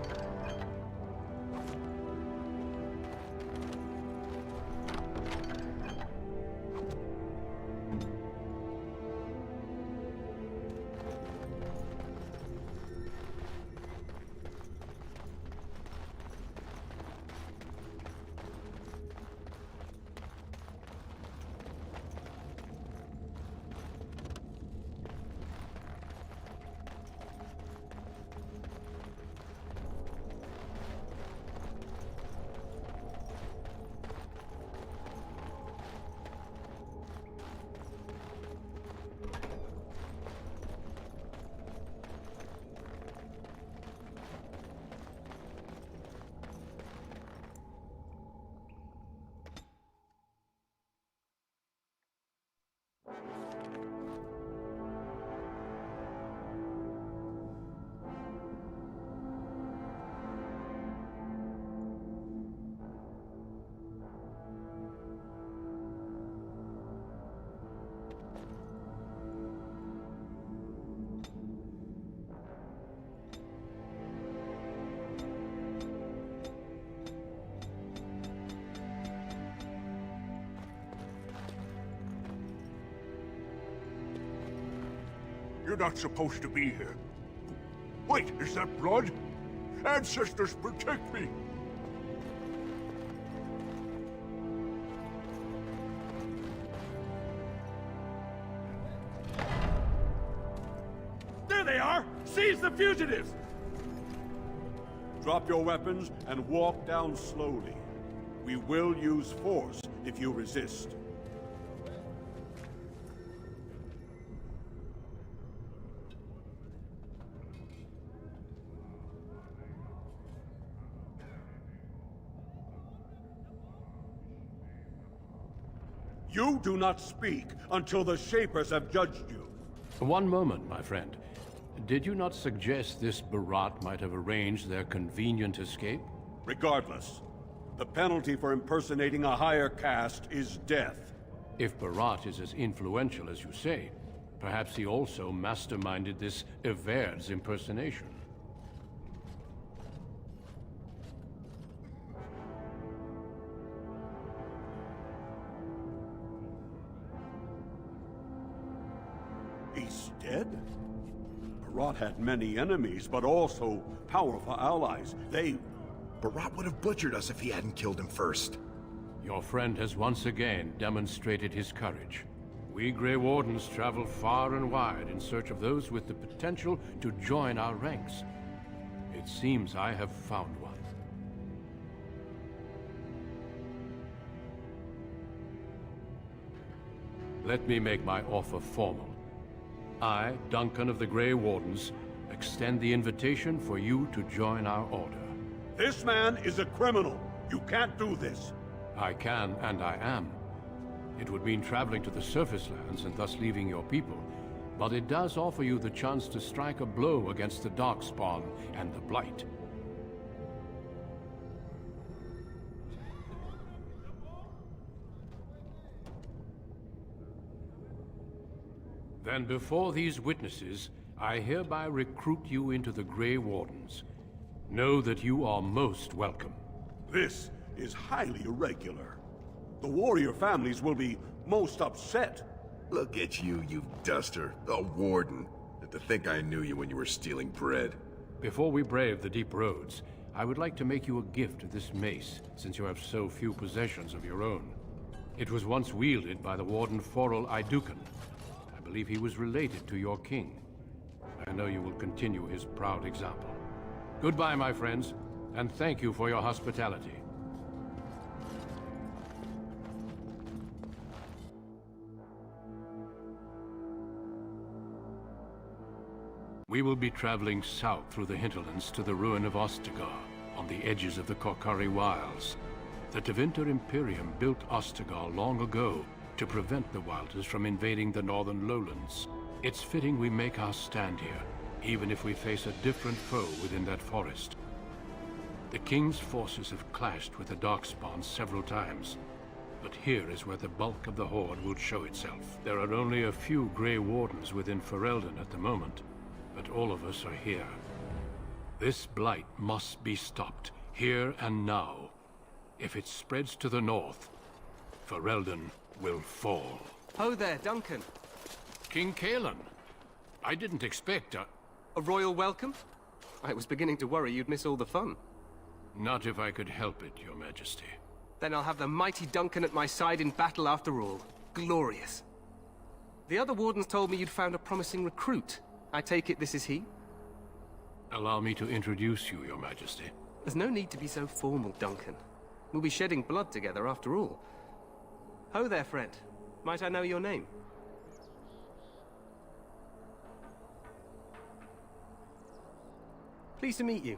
You're not supposed to be here. Wait, is that blood? Ancestors, protect me! There they are! Seize the fugitives! Drop your weapons and walk down slowly. We will use force if you resist. You do not speak until the Shapers have judged you. One moment, my friend. Did you not suggest this Barat might have arranged their convenient escape? Regardless, the penalty for impersonating a higher caste is death. If Barat is as influential as you say, perhaps he also masterminded this Everd's impersonation. He's dead? Barat had many enemies, but also powerful allies. Barat would have butchered us if he hadn't killed him first. Your friend has once again demonstrated his courage. We Grey Wardens travel far and wide in search of those with the potential to join our ranks. It seems I have found one. Let me make my offer formal. I, Duncan of the Grey Wardens, extend the invitation for you to join our order. This man is a criminal. You can't do this. I can, and I am. It would mean traveling to the surface lands and thus leaving your people, but it does offer you the chance to strike a blow against the Darkspawn and the Blight. Then before these witnesses, I hereby recruit you into the Grey Wardens. Know that you are most welcome. This is highly irregular. The warrior families will be most upset. Look at you, you duster. A warden. And to think I knew you when you were stealing bread. Before we brave the deep roads, I would like to make you a gift of this mace, since you have so few possessions of your own. It was once wielded by the Warden Forel Idukan. I believe he was related to your king. I know you will continue his proud example. Goodbye, my friends, and thank you for your hospitality. We will be traveling south through the hinterlands to the ruin of Ostagar, on the edges of the Korkari Wilds. The Tevinter Imperium built Ostagar long ago to prevent the Wilders from invading the northern lowlands. It's fitting we make our stand here, even if we face a different foe within that forest. The King's forces have clashed with the Darkspawn several times, but here is where the bulk of the Horde will show itself. There are only a few Grey Wardens within Ferelden at the moment, but all of us are here. This blight must be stopped, here and now. If it spreads to the north, Ferelden will fall. Ho there, Duncan. King Kalen. I didn't expect a royal welcome? I was beginning to worry you'd miss all the fun. Not if I could help it, Your Majesty. Then I'll have the mighty Duncan at my side in battle after all. Glorious. The other wardens told me you'd found a promising recruit. I take it this is he? Allow me to introduce you, Your Majesty. There's no need to be so formal, Duncan. We'll be shedding blood together after all. Ho there, friend. Might I know your name? Pleased to meet you.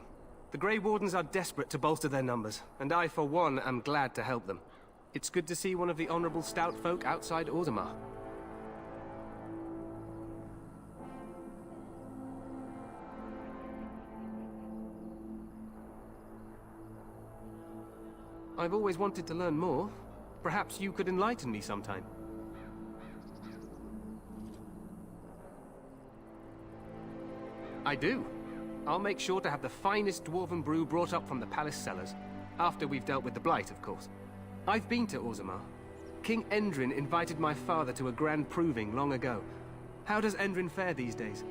The Grey Wardens are desperate to bolster their numbers, and I, for one, am glad to help them. It's good to see one of the honorable stout folk outside Orzammar. I've always wanted to learn more. Perhaps you could enlighten me sometime. I do. I'll make sure to have the finest dwarven brew brought up from the palace cellars. After we've dealt with the Blight, of course. I've been to Orzammar. King Endrin invited my father to a grand proving long ago. How does Endrin fare these days?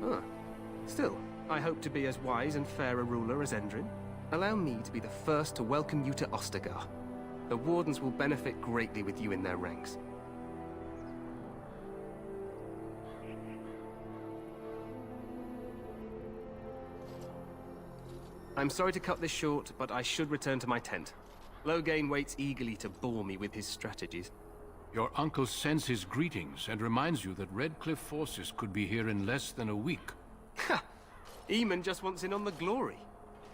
Huh. Still, I hope to be as wise and fair a ruler as Endrin. Allow me to be the first to welcome you to Ostagar. The Wardens will benefit greatly with you in their ranks. I'm sorry to cut this short, but I should return to my tent. Loghain waits eagerly to bore me with his strategies. Your uncle sends his greetings and reminds you that Red Cliff forces could be here in less than a week. Ha! Eamon just wants in on the glory.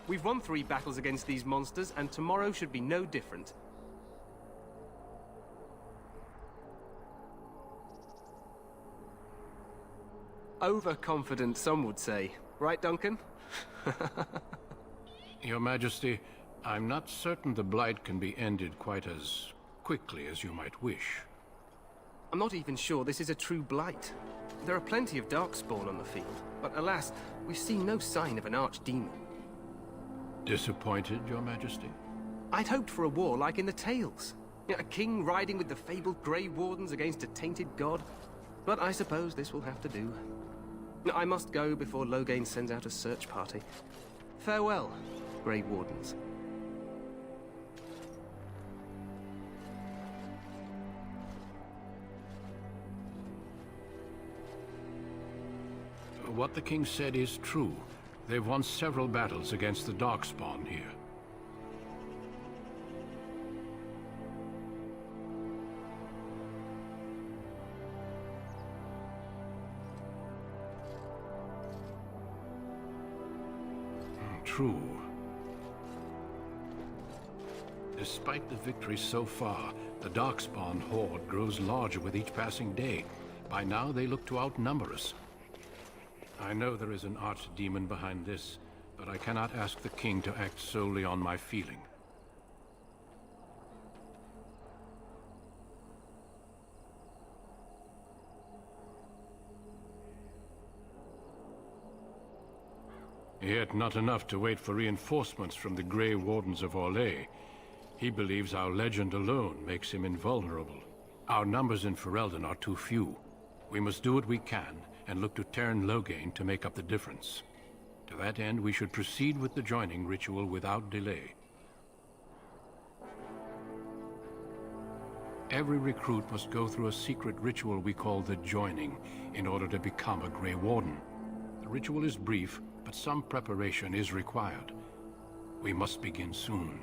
We've won 3 battles against these monsters, and tomorrow should be no different. Overconfident, some would say. Right, Duncan? Your Majesty, I'm not certain the Blight can be ended quite as quickly as you might wish. I'm not even sure this is a true Blight. There are plenty of Darkspawn on the field, but alas, we've seen no sign of an archdemon. Disappointed, Your Majesty? I'd hoped for a war like in the tales. A king riding with the fabled Grey Wardens against a tainted god. But I suppose this will have to do. I must go before Loghain sends out a search party. Farewell, Grey Wardens. What the king said is true. They've won several battles against the Darkspawn here. True. Despite the victory so far, the Darkspawn horde grows larger with each passing day. By now, they look to outnumber us. I know there is an archdemon behind this, but I cannot ask the king to act solely on my feeling. Yet not enough to wait for reinforcements from the Grey Wardens of Orlais. He believes our legend alone makes him invulnerable. Our numbers in Ferelden are too few. We must do what we can, and look to Teyrn Loghain to make up the difference. To that end, we should proceed with the joining ritual without delay. Every recruit must go through a secret ritual we call the joining in order to become a Grey Warden. The ritual is brief, but some preparation is required. We must begin soon.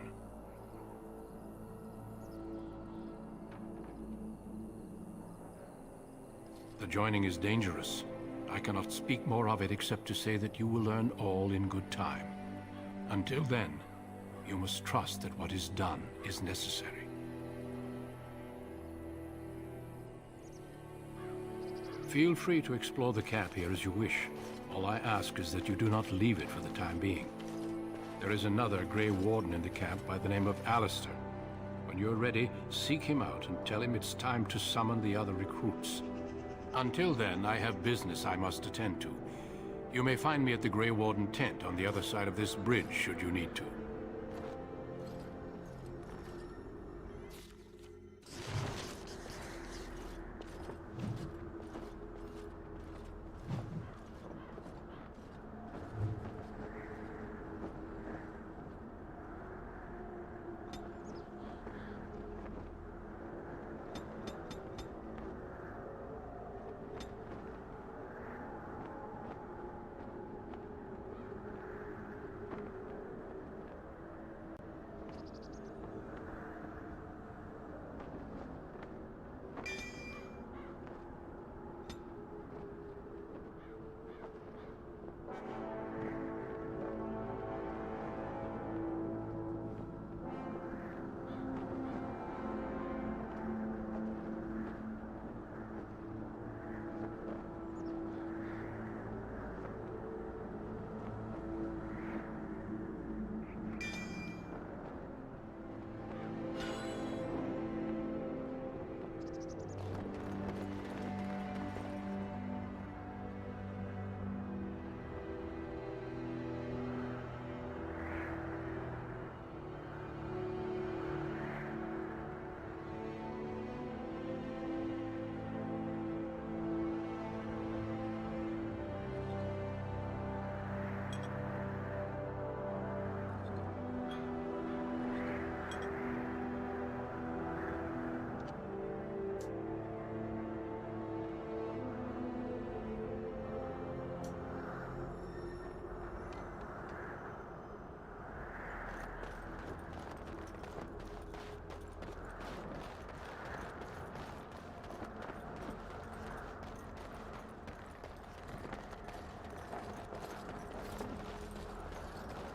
The joining is dangerous. I cannot speak more of it except to say that you will learn all in good time. Until then, you must trust that what is done is necessary. Feel free to explore the camp here as you wish. All I ask is that you do not leave it for the time being. There is another Grey Warden in the camp by the name of Alistair. When you're ready, seek him out and tell him it's time to summon the other recruits. Until then, I have business I must attend to. You may find me at the Grey Warden tent on the other side of this bridge, should you need to.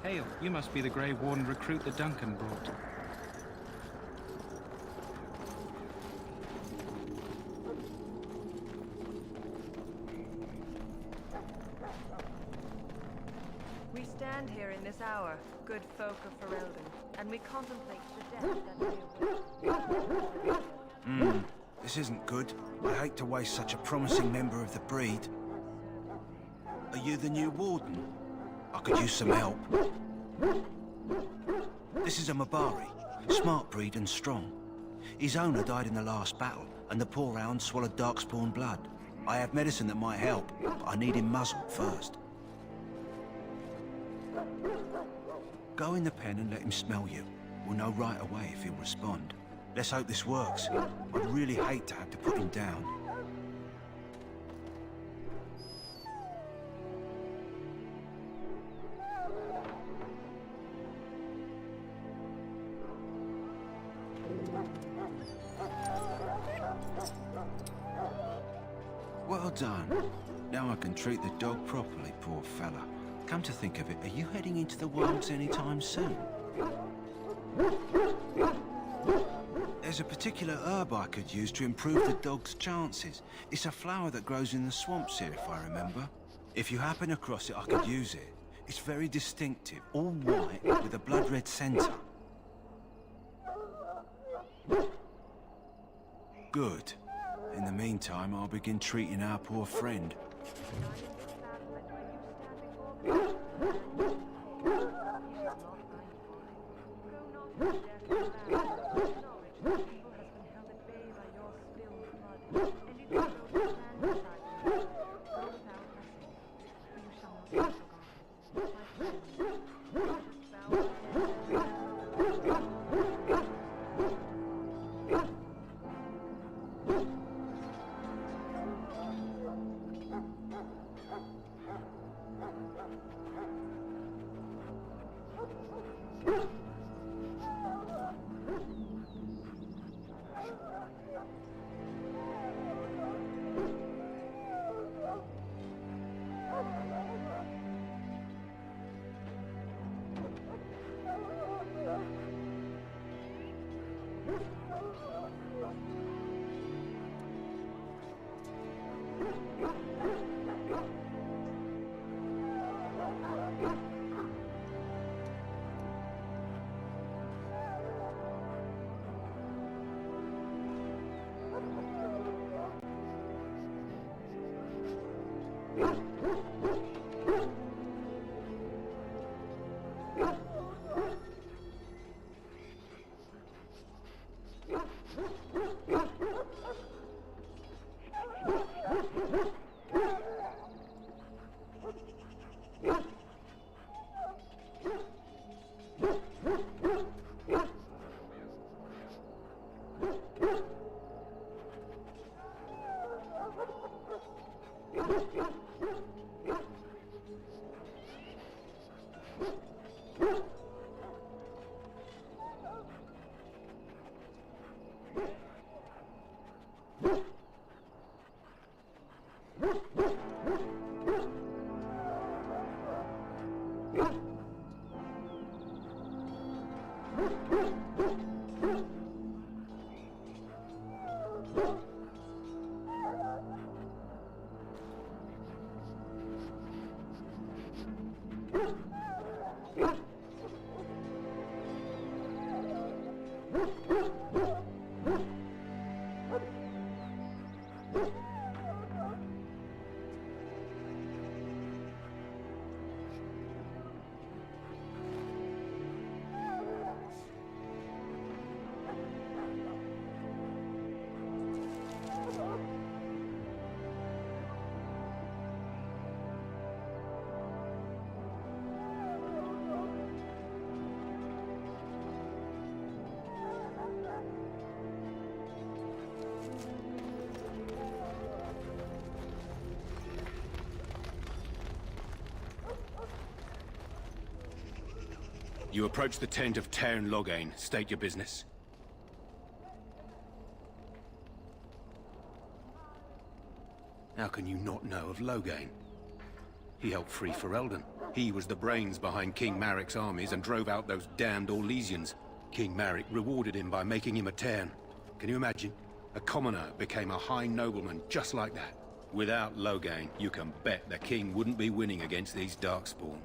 Hail, you must be the Grey Warden recruit that Duncan brought. We stand here in this hour, good folk of Ferelden, and we contemplate the death that may await. This isn't good. I hate to waste such a promising member of the breed. Are you the new warden? I could use some help. This is a Mabari. Smart breed and strong. His owner died in the last battle, and the poor hound swallowed darkspawn blood. I have medicine that might help, but I need him muzzled first. Go in the pen and let him smell you. We'll know right away if he'll respond. Let's hope this works. I'd really hate to have to put him down. Well done. Now I can treat the dog properly, poor fella. Come to think of it, are you heading into the wilds anytime soon? There's a particular herb I could use to improve the dog's chances. It's a flower that grows in the swamps here, if I remember. If you happen across it, I could use it. It's very distinctive, all white with a blood-red centre. Good. In the meantime, I'll begin treating our poor friend. You approach the tent of Tairn Loghain. State your business. How can you not know of Loghain? He helped free Ferelden. He was the brains behind King Marik's armies and drove out those damned Orlesians. King Marik rewarded him by making him a Tern. Can you imagine? A commoner became a high nobleman just like that. Without Loghain, you can bet the king wouldn't be winning against these Darkspawn.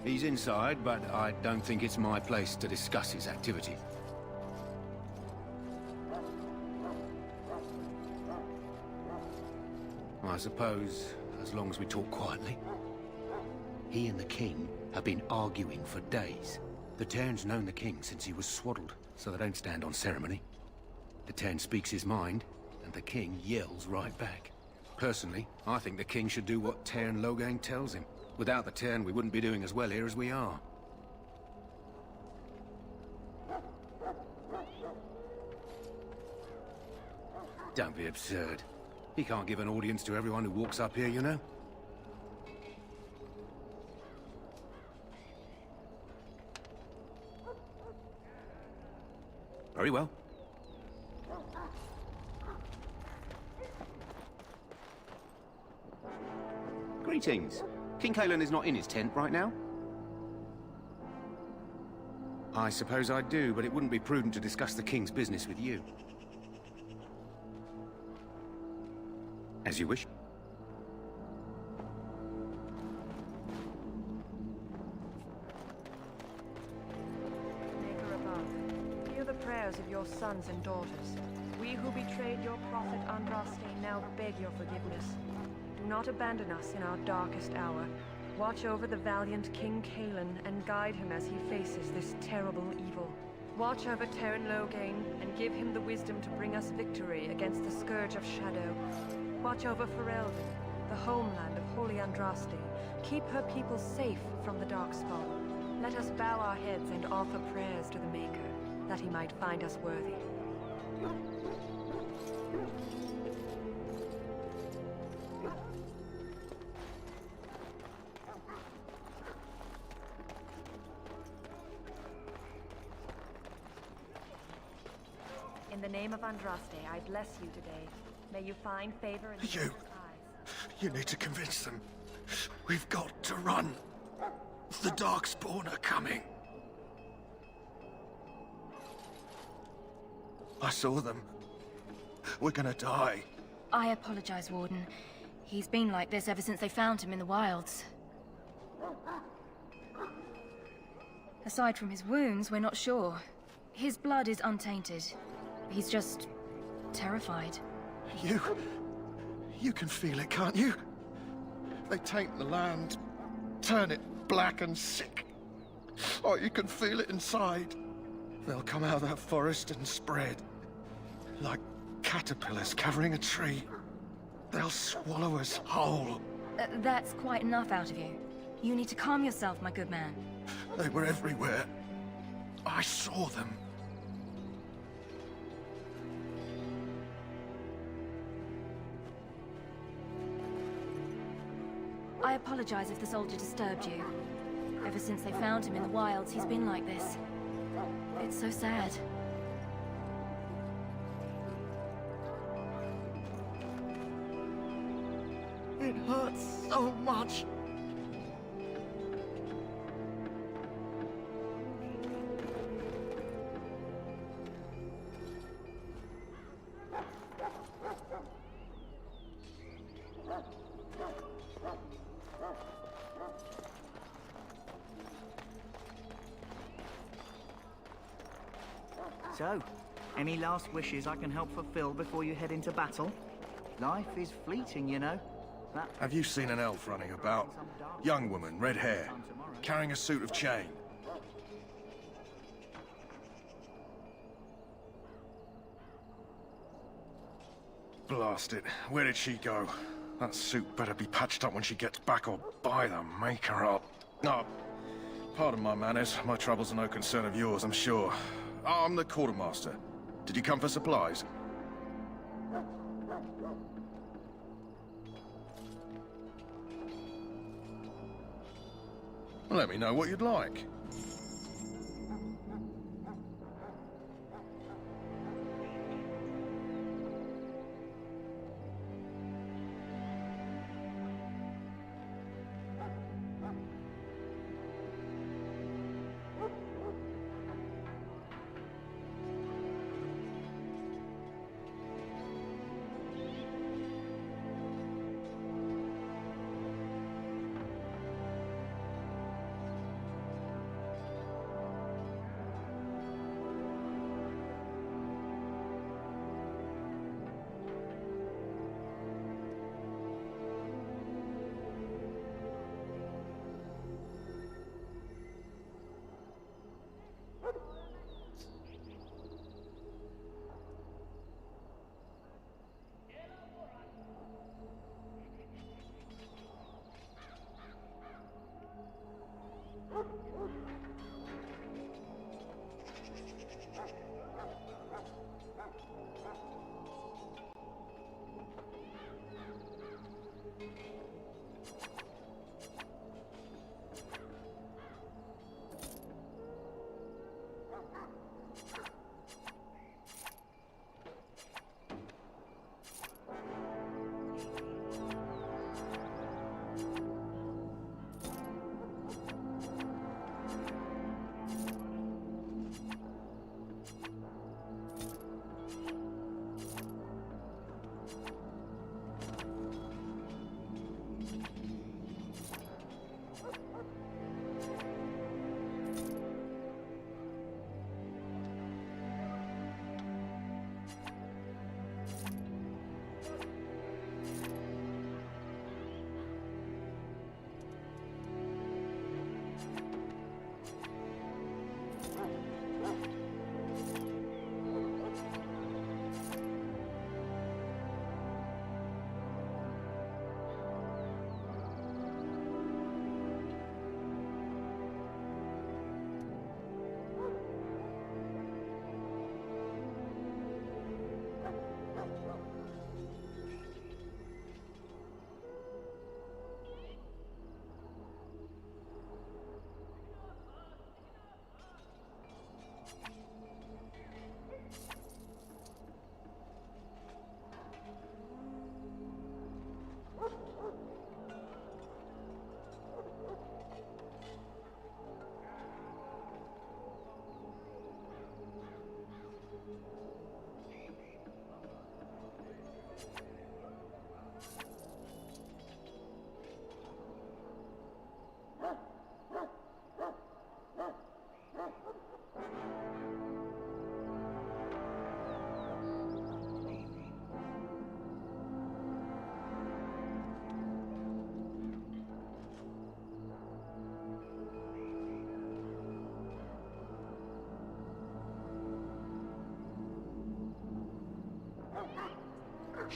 He's inside, but I don't think it's my place to discuss his activity. I suppose, as long as we talk quietly. He and the king have been arguing for days. The Tern's known the king since he was swaddled, so they don't stand on ceremony. The Tern speaks his mind, and the king yells right back. Personally, I think the king should do what Tern Loghain tells him. Without the Tern, we wouldn't be doing as well here as we are. Don't be absurd. He can't give an audience to everyone who walks up here, you know? Very well. Greetings. King Cailan is not in his tent right now? I suppose I do, but it wouldn't be prudent to discuss the king's business with you. As you wish. Maker above, hear the prayers of your sons and daughters. We who betrayed your prophet Andraste now beg your forgiveness. Do not abandon us in our darkest hour. Watch over the valiant King Cailan and guide him as he faces this terrible evil. Watch over Tern Loghain and give him the wisdom to bring us victory against the Scourge of Shadow. Watch over Ferelden, the homeland of Holy Andraste. Keep her people safe from the Darkspawn. Let us bow our heads and offer prayers to the Maker, that he might find us worthy. In the name of Andraste, I bless you today. May you find favor in the Maker's eyes. You need to convince them. We've got to run. The Darkspawn are coming. I saw them. We're gonna die. I apologize, Warden. He's been like this ever since they found him in the wilds. Aside from his wounds, we're not sure. His blood is untainted. He's just terrified. You can feel it, can't you? They taint the land, turn it black and sick. Oh, you can feel it inside. They'll come out of that forest and spread. Like caterpillars covering a tree. They'll swallow us whole. That's quite enough out of you. You need to calm yourself, my good man. They were everywhere. I saw them. I apologize if the soldier disturbed you. Ever since they found him in the wilds, he's been like this. It's so sad. It hurts so much. So, any last wishes I can help fulfill before you head into battle? Life is fleeting, you know. Have you seen an elf running about? Young woman, red hair, carrying a suit of chain. Blast it. Where did she go? That suit better be patched up when she gets back, or by the maker up. No, pardon my manners. My troubles are no concern of yours, I'm sure. I'm the quartermaster. Did you come for supplies? Let me know what you'd like.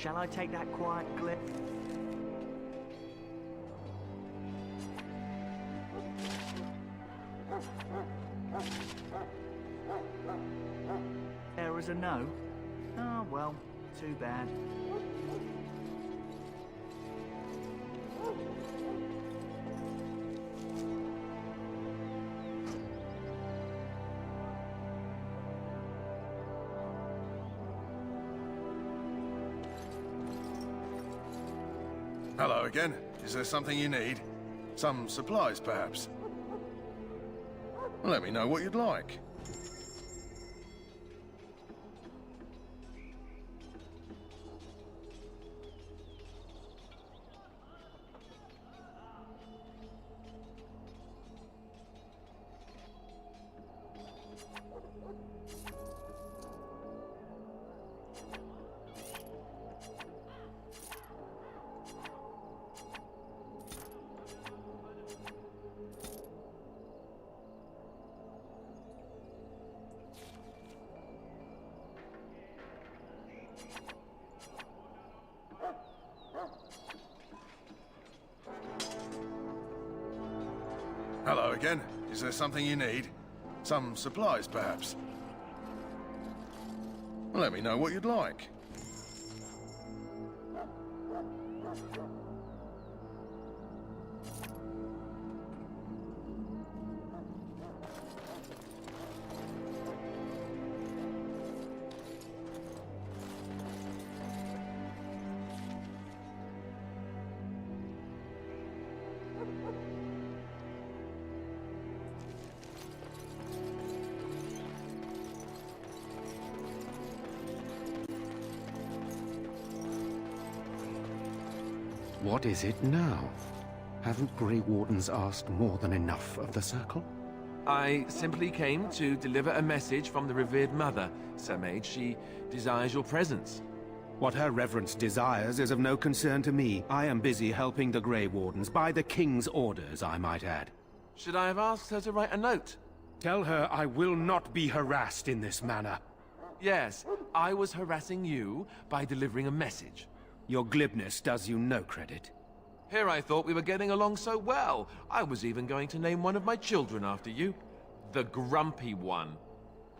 Shall I take that quiet clip? There was a no? Oh, well, too bad. Hello again. Is there something you need? Some supplies, perhaps? Let me know what you'd like. Hello again. Is there something you need? Some supplies, perhaps? Let me know what you'd like. What is it now? Haven't Grey Wardens asked more than enough of the Circle? I simply came to deliver a message from the revered mother, Sir Mage. She desires your presence. What her reverence desires is of no concern to me. I am busy helping the Grey Wardens, by the King's orders, I might add. Should I have asked her to write a note? Tell her I will not be harassed in this manner. Yes, I was harassing you by delivering a message. Your glibness does you no credit. Here I thought we were getting along so well. I was even going to name one of my children after you. The Grumpy One.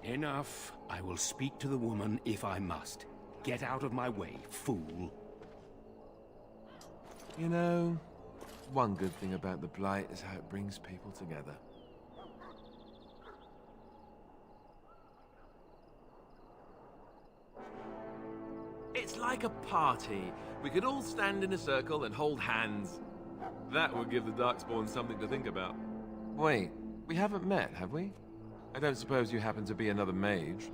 Enough. I will speak to the woman if I must. Get out of my way, fool. You know, one good thing about the Blight is how it brings people together. It's like a party. We could all stand in a circle and hold hands. That would give the Darkspawn something to think about. Wait, we haven't met, have we? I don't suppose you happen to be another mage.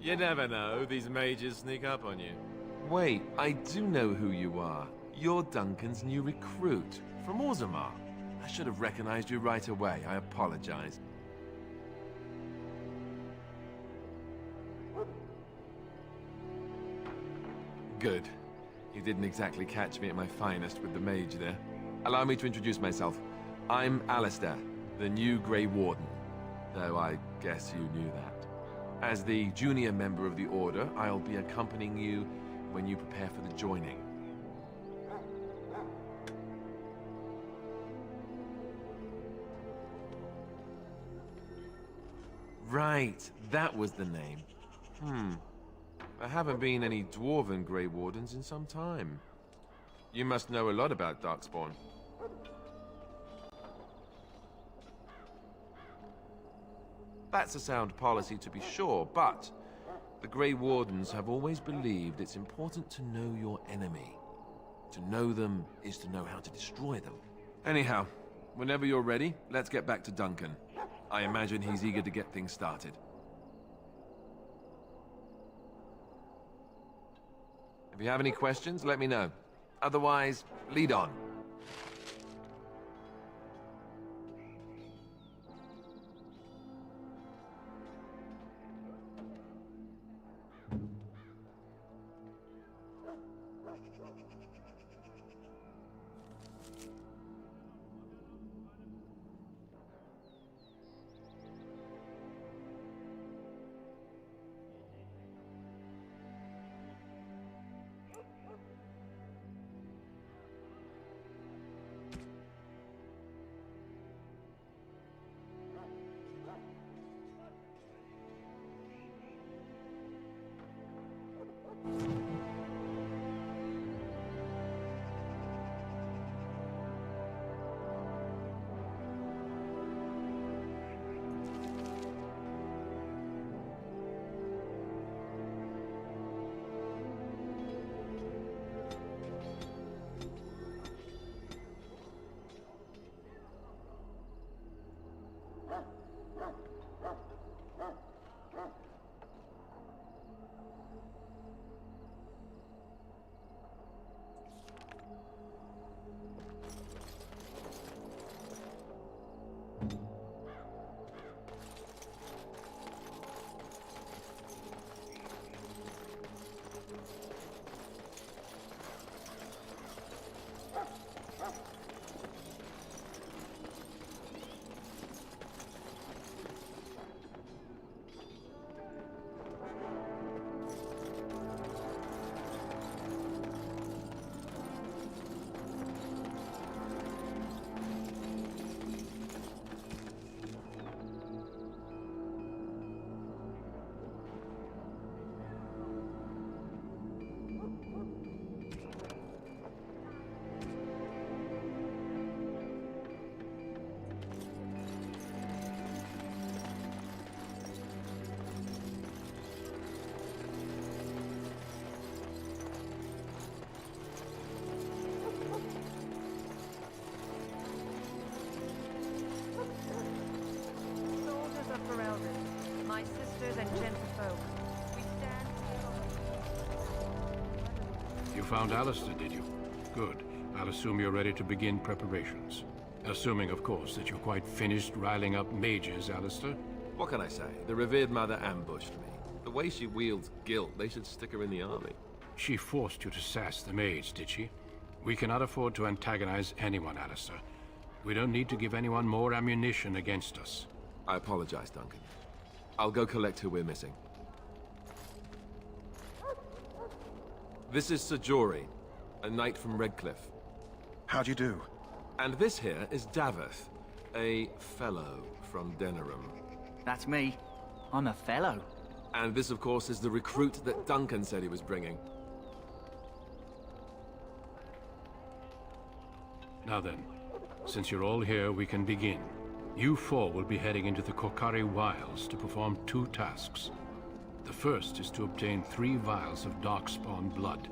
You never know, these mages sneak up on you. Wait, I do know who you are. You're Duncan's new recruit, from Orzammar. I should have recognized you right away, I apologize. Good. You didn't exactly catch me at my finest with the mage there. Allow me to introduce myself. I'm Alistair, the new Grey Warden. Though I guess you knew that. As the junior member of the Order, I'll be accompanying you when you prepare for the joining. Right, that was the name. There haven't been any Dwarven Grey Wardens in some time. You must know a lot about Darkspawn. That's a sound policy to be sure, but the Grey Wardens have always believed it's important to know your enemy. To know them is to know how to destroy them. Anyhow, whenever you're ready, let's get back to Duncan. I imagine he's eager to get things started. If you have any questions, let me know. Otherwise, lead on. You found Alistair, did you? Good. I'll assume you're ready to begin preparations. Assuming, of course, that you're quite finished riling up mages, Alistair. What can I say? The revered mother ambushed me. The way she wields guilt, they should stick her in the army. She forced you to sass the mage, did she? We cannot afford to antagonize anyone, Alistair. We don't need to give anyone more ammunition against us. I apologize, Duncan. I'll go collect who we're missing. This is Sir Jory, a knight from Redcliffe. How'd you do? And this here is Daveth, a fellow from Denerim. That's me. I'm a fellow. And this, of course, is the recruit that Duncan said he was bringing. Now then, since you're all here, we can begin. You four will be heading into the Korcari Wilds to perform 2 tasks. The first is to obtain 3 vials of Darkspawn blood,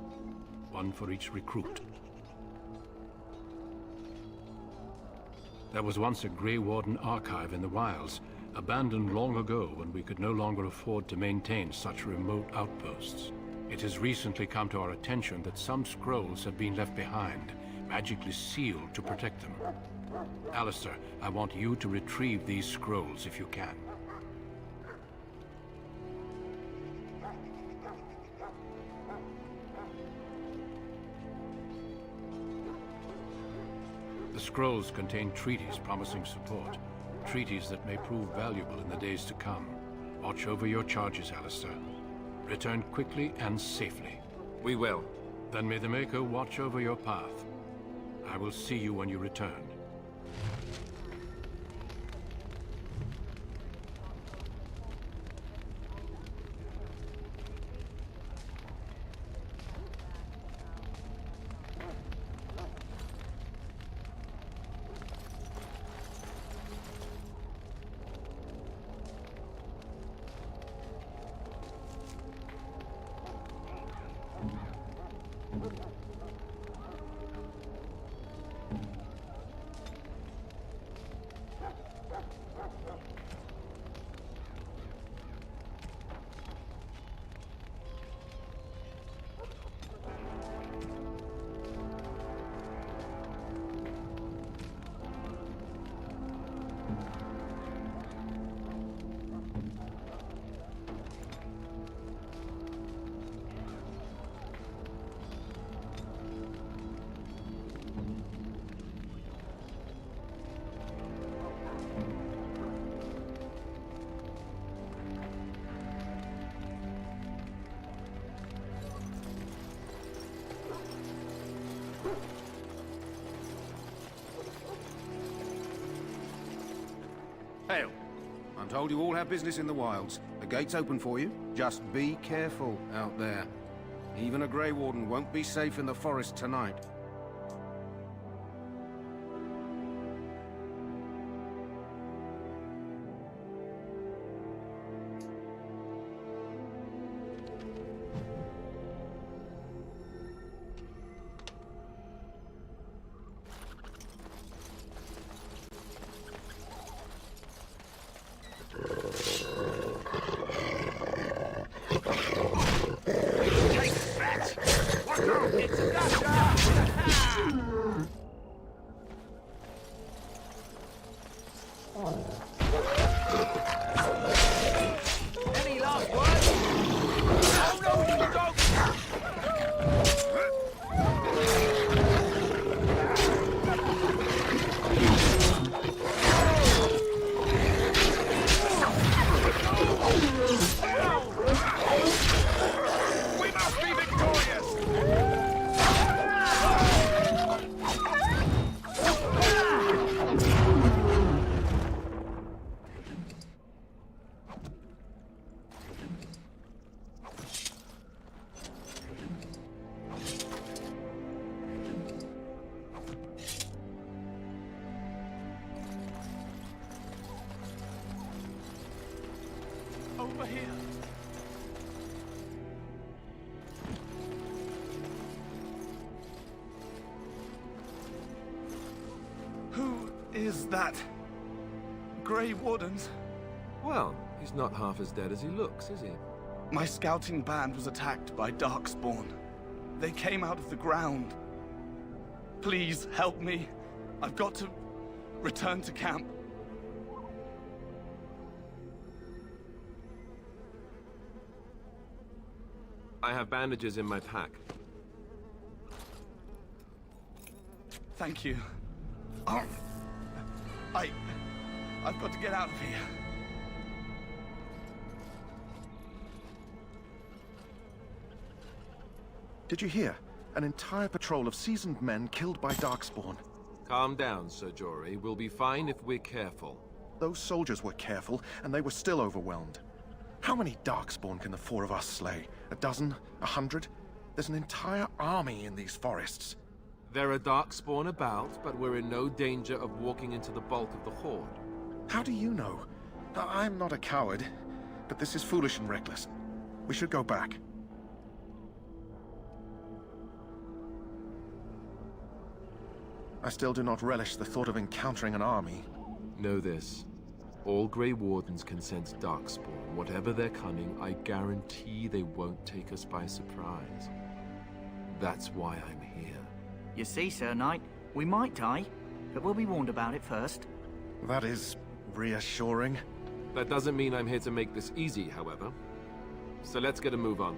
1 for each recruit. There was once a Grey Warden archive in the wilds, abandoned long ago when we could no longer afford to maintain such remote outposts. It has recently come to our attention that some scrolls have been left behind, magically sealed to protect them. Alistair, I want you to retrieve these scrolls if you can. The scrolls contain treaties promising support. Treaties that may prove valuable in the days to come. Watch over your charges, Alistair. Return quickly and safely. We will. Then may the Maker watch over your path. I will see you when you return. Hail. I'm told you all have business in the wilds. The gate's open for you. Just be careful out there. Even a Grey Warden won't be safe in the forest tonight. Any last words? Oh no, you dog! We must be victorious! Over here. Who is that? Grey Wardens? Well, he's not half as dead as he looks, is he? My scouting band was attacked by Darkspawn. They came out of the ground. Please help me. I've got to return to camp. I have bandages in my pack. Thank you. Oh, I've got to get out of here. Did you hear? An entire patrol of seasoned men killed by Darkspawn. Calm down, Sir Jory. We'll be fine if we're careful. Those soldiers were careful, and they were still overwhelmed. How many Darkspawn can the four of us slay? A dozen? 100? There's an entire army in these forests. There are Darkspawn about, but we're in no danger of walking into the bulk of the Horde. How do you know? I'm not a coward, but this is foolish and reckless. We should go back. I still do not relish the thought of encountering an army. Know this. All Grey Wardens can sense Darkspawn. Whatever their cunning, I guarantee they won't take us by surprise. That's why I'm here. You see, Sir Knight, we might die, but we'll be warned about it first. That is reassuring. That doesn't mean I'm here to make this easy, however. So let's get a move on.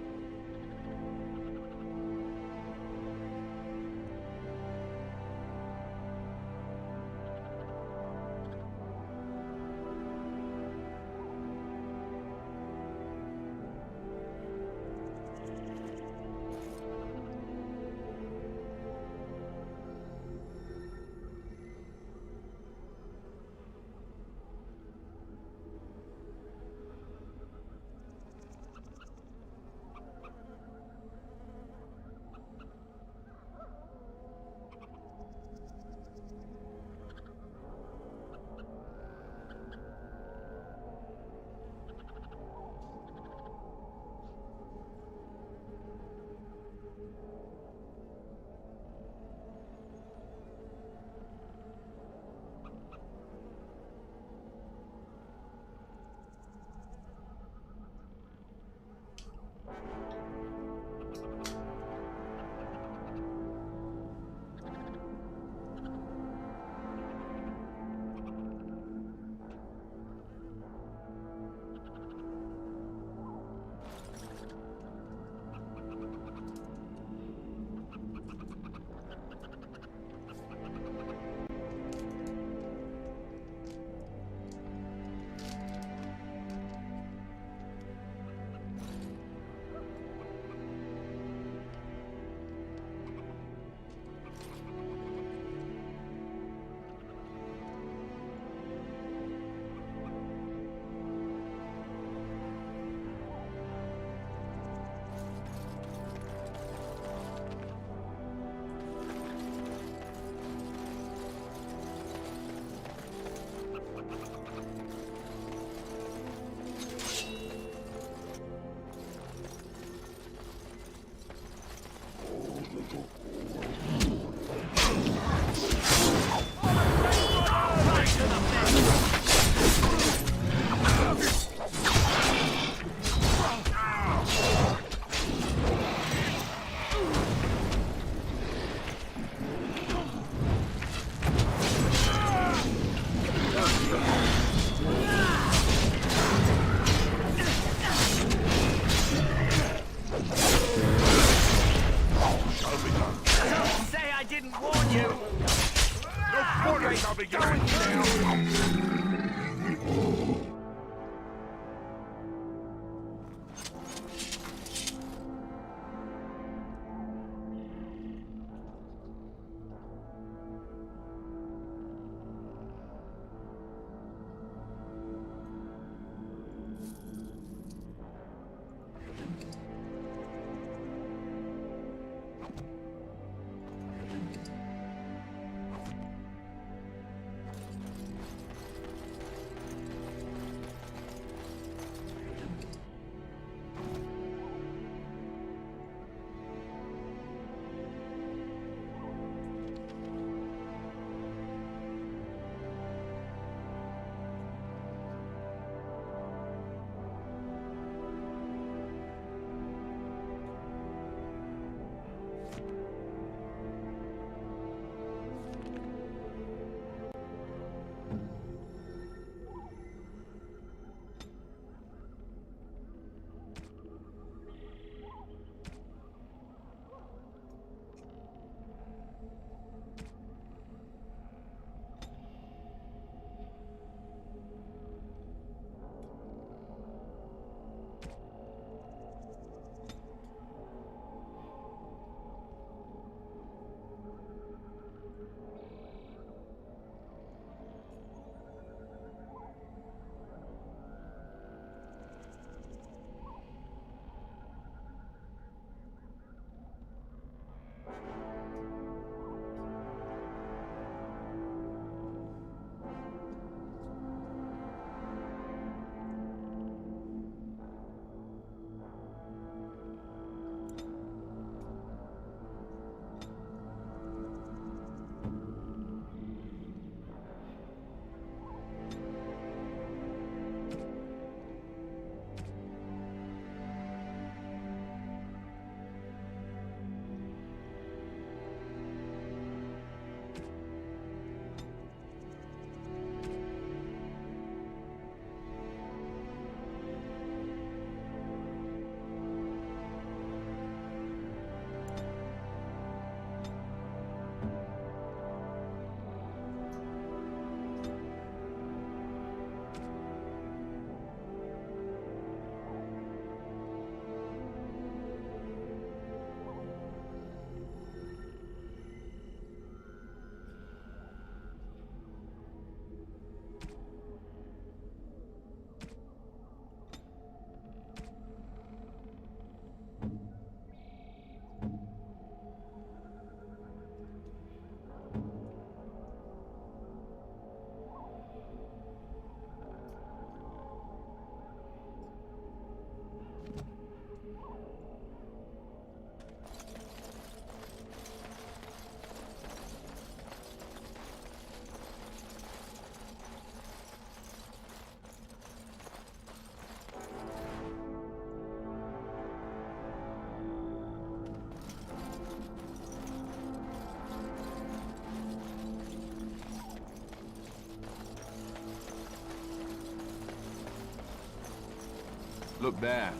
Look there.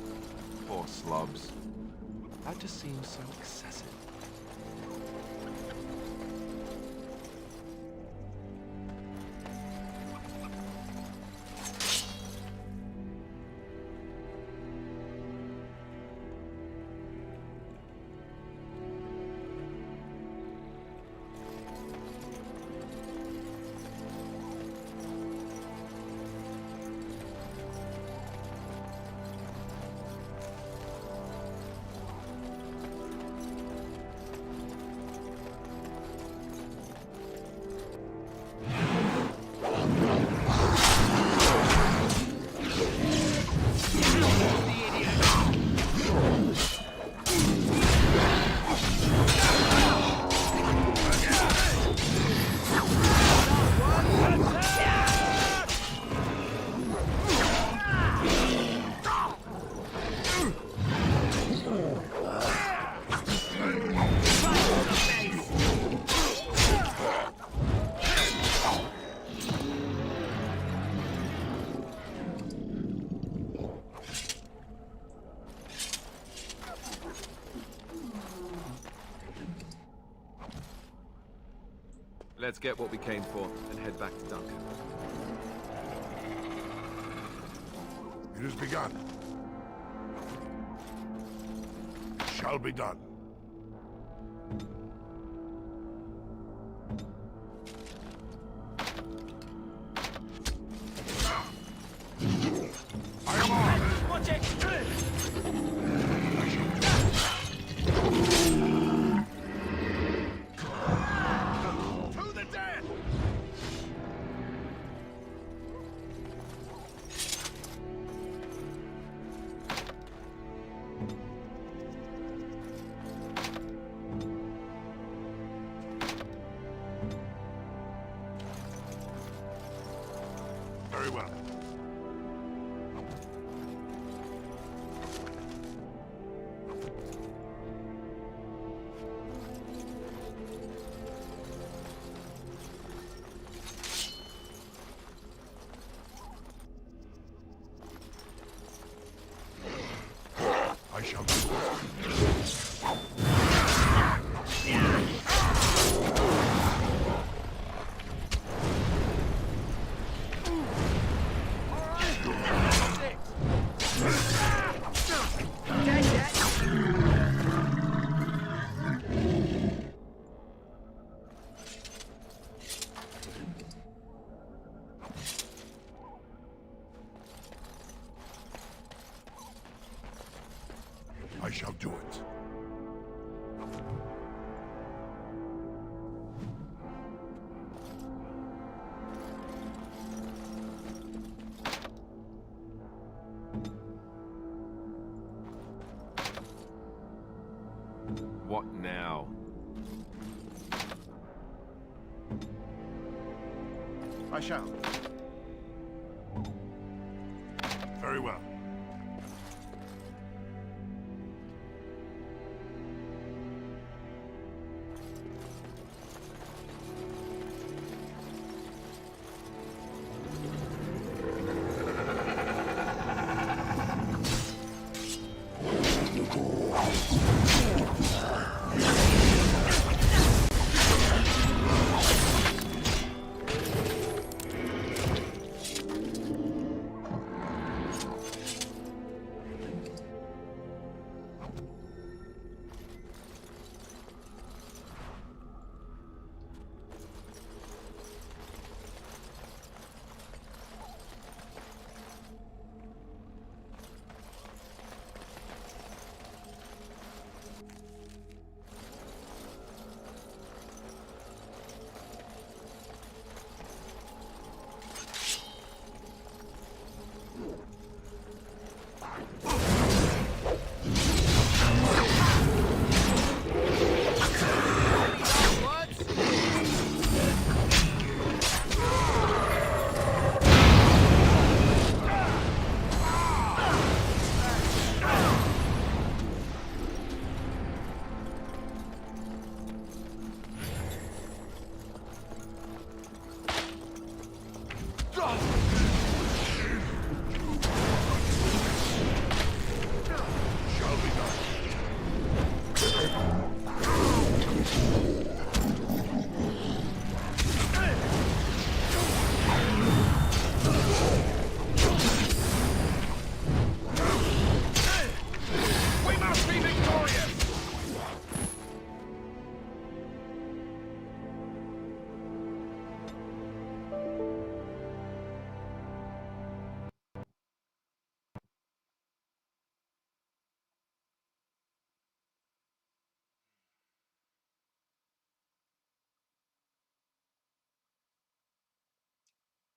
Poor slobs. That just seems so excessive. Let's get what we came for and head back to Duncan. It has begun. It shall be done. I am on! Watch it! Very well. I shall do I shall do it. What now? I shall. Very well.